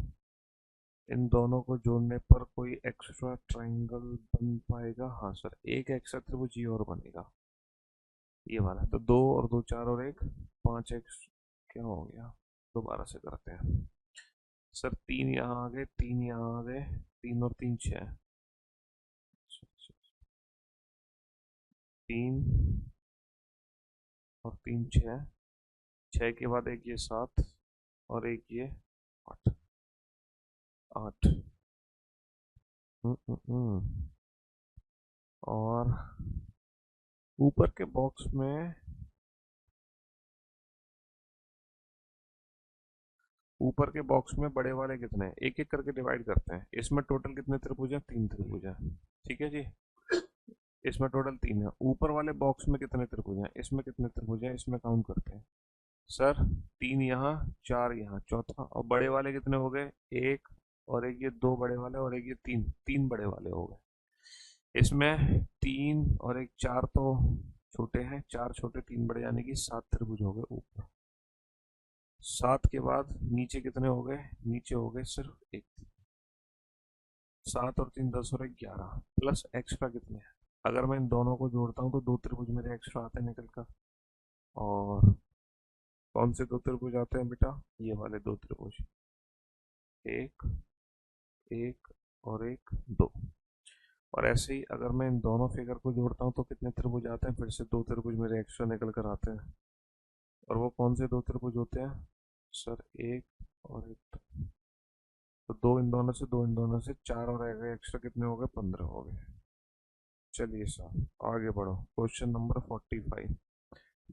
इन दोनों को जोड़ने पर कोई एक्स्ट्रा ट्रायंगल बन पाएगा। हाँ सर, एक एक्स्ट्रा त्रिभुज ये और बनेगा, ये वाला। तो दो और दो चार और एक पांच एक्स, क्या हो गया, दोबारा से करते हैं। सर तीन यहाँ आ गए, तीन यहाँ आ गए, तीन और तीन छः, तीन और तीन छः, छः के बाद एक ये सात और एक ये आठ, आठ। और ऊपर के बॉक्स में, ऊपर के बॉक्स में बड़े वाले कितने हैं, एक एक करके डिवाइड करते हैं। इसमें टोटल कितने त्रिभुज हैं, तीन त्रिभुज हैं, ठीक है जी। इसमें टोटल तीन है। ऊपर वाले बॉक्स में कितने त्रिभुज हैं, इसमें कितने त्रिभुज हैं, इसमें काउंट करते हैं। सर तीन यहाँ, चार यहाँ, चौथा। और बड़े वाले कितने हो गए, एक और एक ये दो बड़े वाले और एक ये तीन, तीन बड़े वाले हो गए। इसमें तीन और एक चार तो छोटे हैं, चार छोटे तीन बड़े, यानी कि सात त्रिभुज हो गए ऊपर। सात के बाद नीचे कितने हो गए, नीचे हो गए सिर्फ एक। सात और तीन दस और एक ग्यारह, प्लस एक्स्ट्रा कितने हैं, अगर मैं इन दोनों को जोड़ता हूँ तो दो त्रिभुज मेरे एक्स्ट्रा आते हैं निकल कर। और कौन से दो त्रिभुज आते हैं बेटा, ये वाले दो त्रिभुज, एक, एक और एक दो। और ऐसे ही अगर मैं इन दोनों फिगर को जोड़ता हूँ तो कितने त्रिभुज आते हैं, फिर से दो त्रिभुज मेरे एक्स्ट्रा निकल कर आते हैं। और वो कौन से दो त्रिभुज होते हैं, सर एक और एक दो। तो दो इन दोनों से, दो इन दोनों से, चार और एक्स्ट्रा कितने हो गए, 15 हो गए। चलिए सर आगे बढ़ो, क्वेश्चन नंबर 45।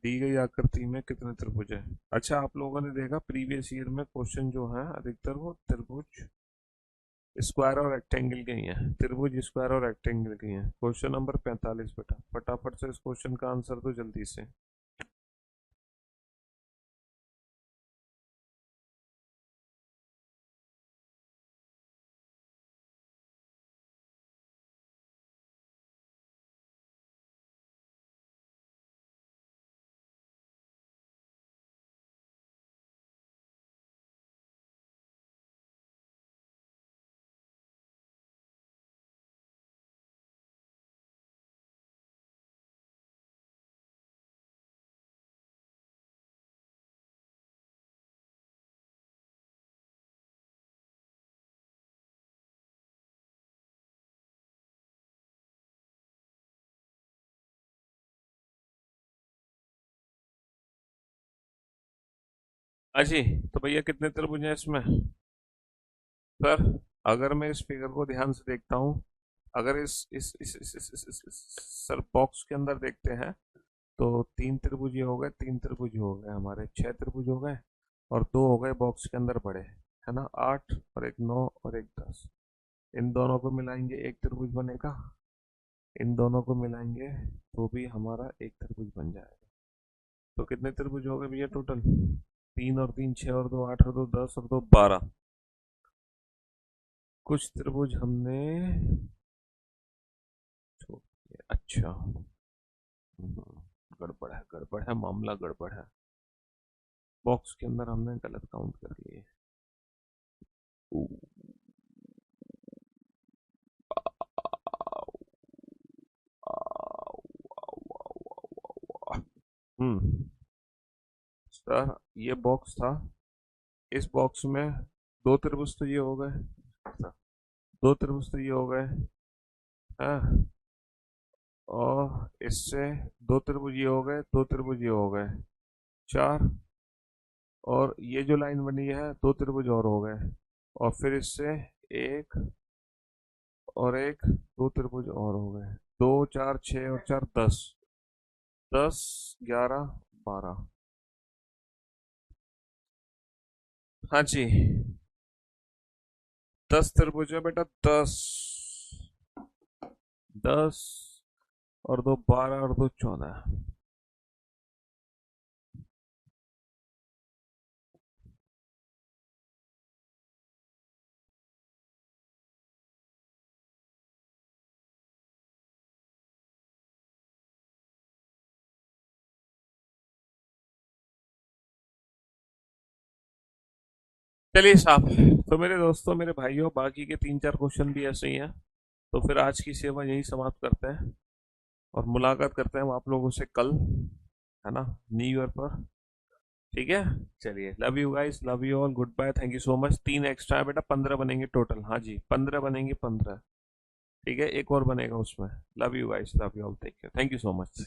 दी गई आकृति में कितने त्रिभुज है। अच्छा, आप लोगों ने देखा प्रीवियस ईयर में क्वेश्चन जो है अधिकतर वो त्रिभुज, स्क्वायर और रेक्टेंगल के ही हैं, त्रिभुज स्क्वायर और रेक्टेंगल के ही हैं। क्वेश्चन नंबर 45 बेटा, फटाफट से इस क्वेश्चन का आंसर दो जल्दी से। अजी, तो भैया कितने त्रिभुज हैं इसमें। सर अगर मैं इस फिगर को ध्यान से देखता हूँ, अगर सर बॉक्स के अंदर देखते हैं तो तीन त्रिभुज ये हो गए, तीन त्रिभुज हो गए, हमारे छह त्रिभुज हो गए। और दो हो गए बॉक्स के अंदर बड़े, है ना, आठ और एक नौ और एक दस। इन दोनों को मिलाएंगे एक त्रिभुज बनेगा, इन दोनों को मिलाएंगे तो भी हमारा एक त्रिभुज बन जाएगा। तो कितने त्रिभुज हो गए भैया टोटल, तीन और तीन छह और दो आठ और दो दस और दो बारह। कुछ त्रिभुज हमने छोड़ दिए। अच्छा, गड़बड़ है, गड़बड़ है, मामला गड़बड़ है। बॉक्स के अंदर हमने गलत काउंट कर लिए। ऊ, आओ, आओ, आओ, आओ। सर ये बॉक्स था, इस बॉक्स में दो त्रिभुज तो ये हो गए, दो त्रिभुज तो ये हो गए, हाँ। और इससे दो त्रिभुज ये हो गए, दो त्रिभुज ये हो गए, चार। और ये जो लाइन बनी है दो त्रिभुज और हो गए। और फिर इससे एक और एक, दो त्रिभुज और हो गए, दो चार छः और चार 10, 10 11 12। हाँ जी, 10 त्रिभुज है बेटा, 10, 10 और दो 12 और दो 14। चलिए साहब, तो मेरे दोस्तों, मेरे भाइयों, बाकी के तीन चार क्वेश्चन भी ऐसे ही हैं। तो फिर आज की सेवा यही समाप्त करते हैं और मुलाकात करते हैं हम आप लोगों से कल, है ना, न्यू ईयर पर। ठीक है, चलिए, love you guys, love you all, good bye, thank you so much. तीन एक्स्ट्रा है बेटा, 15 बनेंगे टोटल। हाँ जी, 15 बनेंगे, 15। ठीक है, एक और बनेगा उसमें। Love you guys, love you all, take care, thank you so much.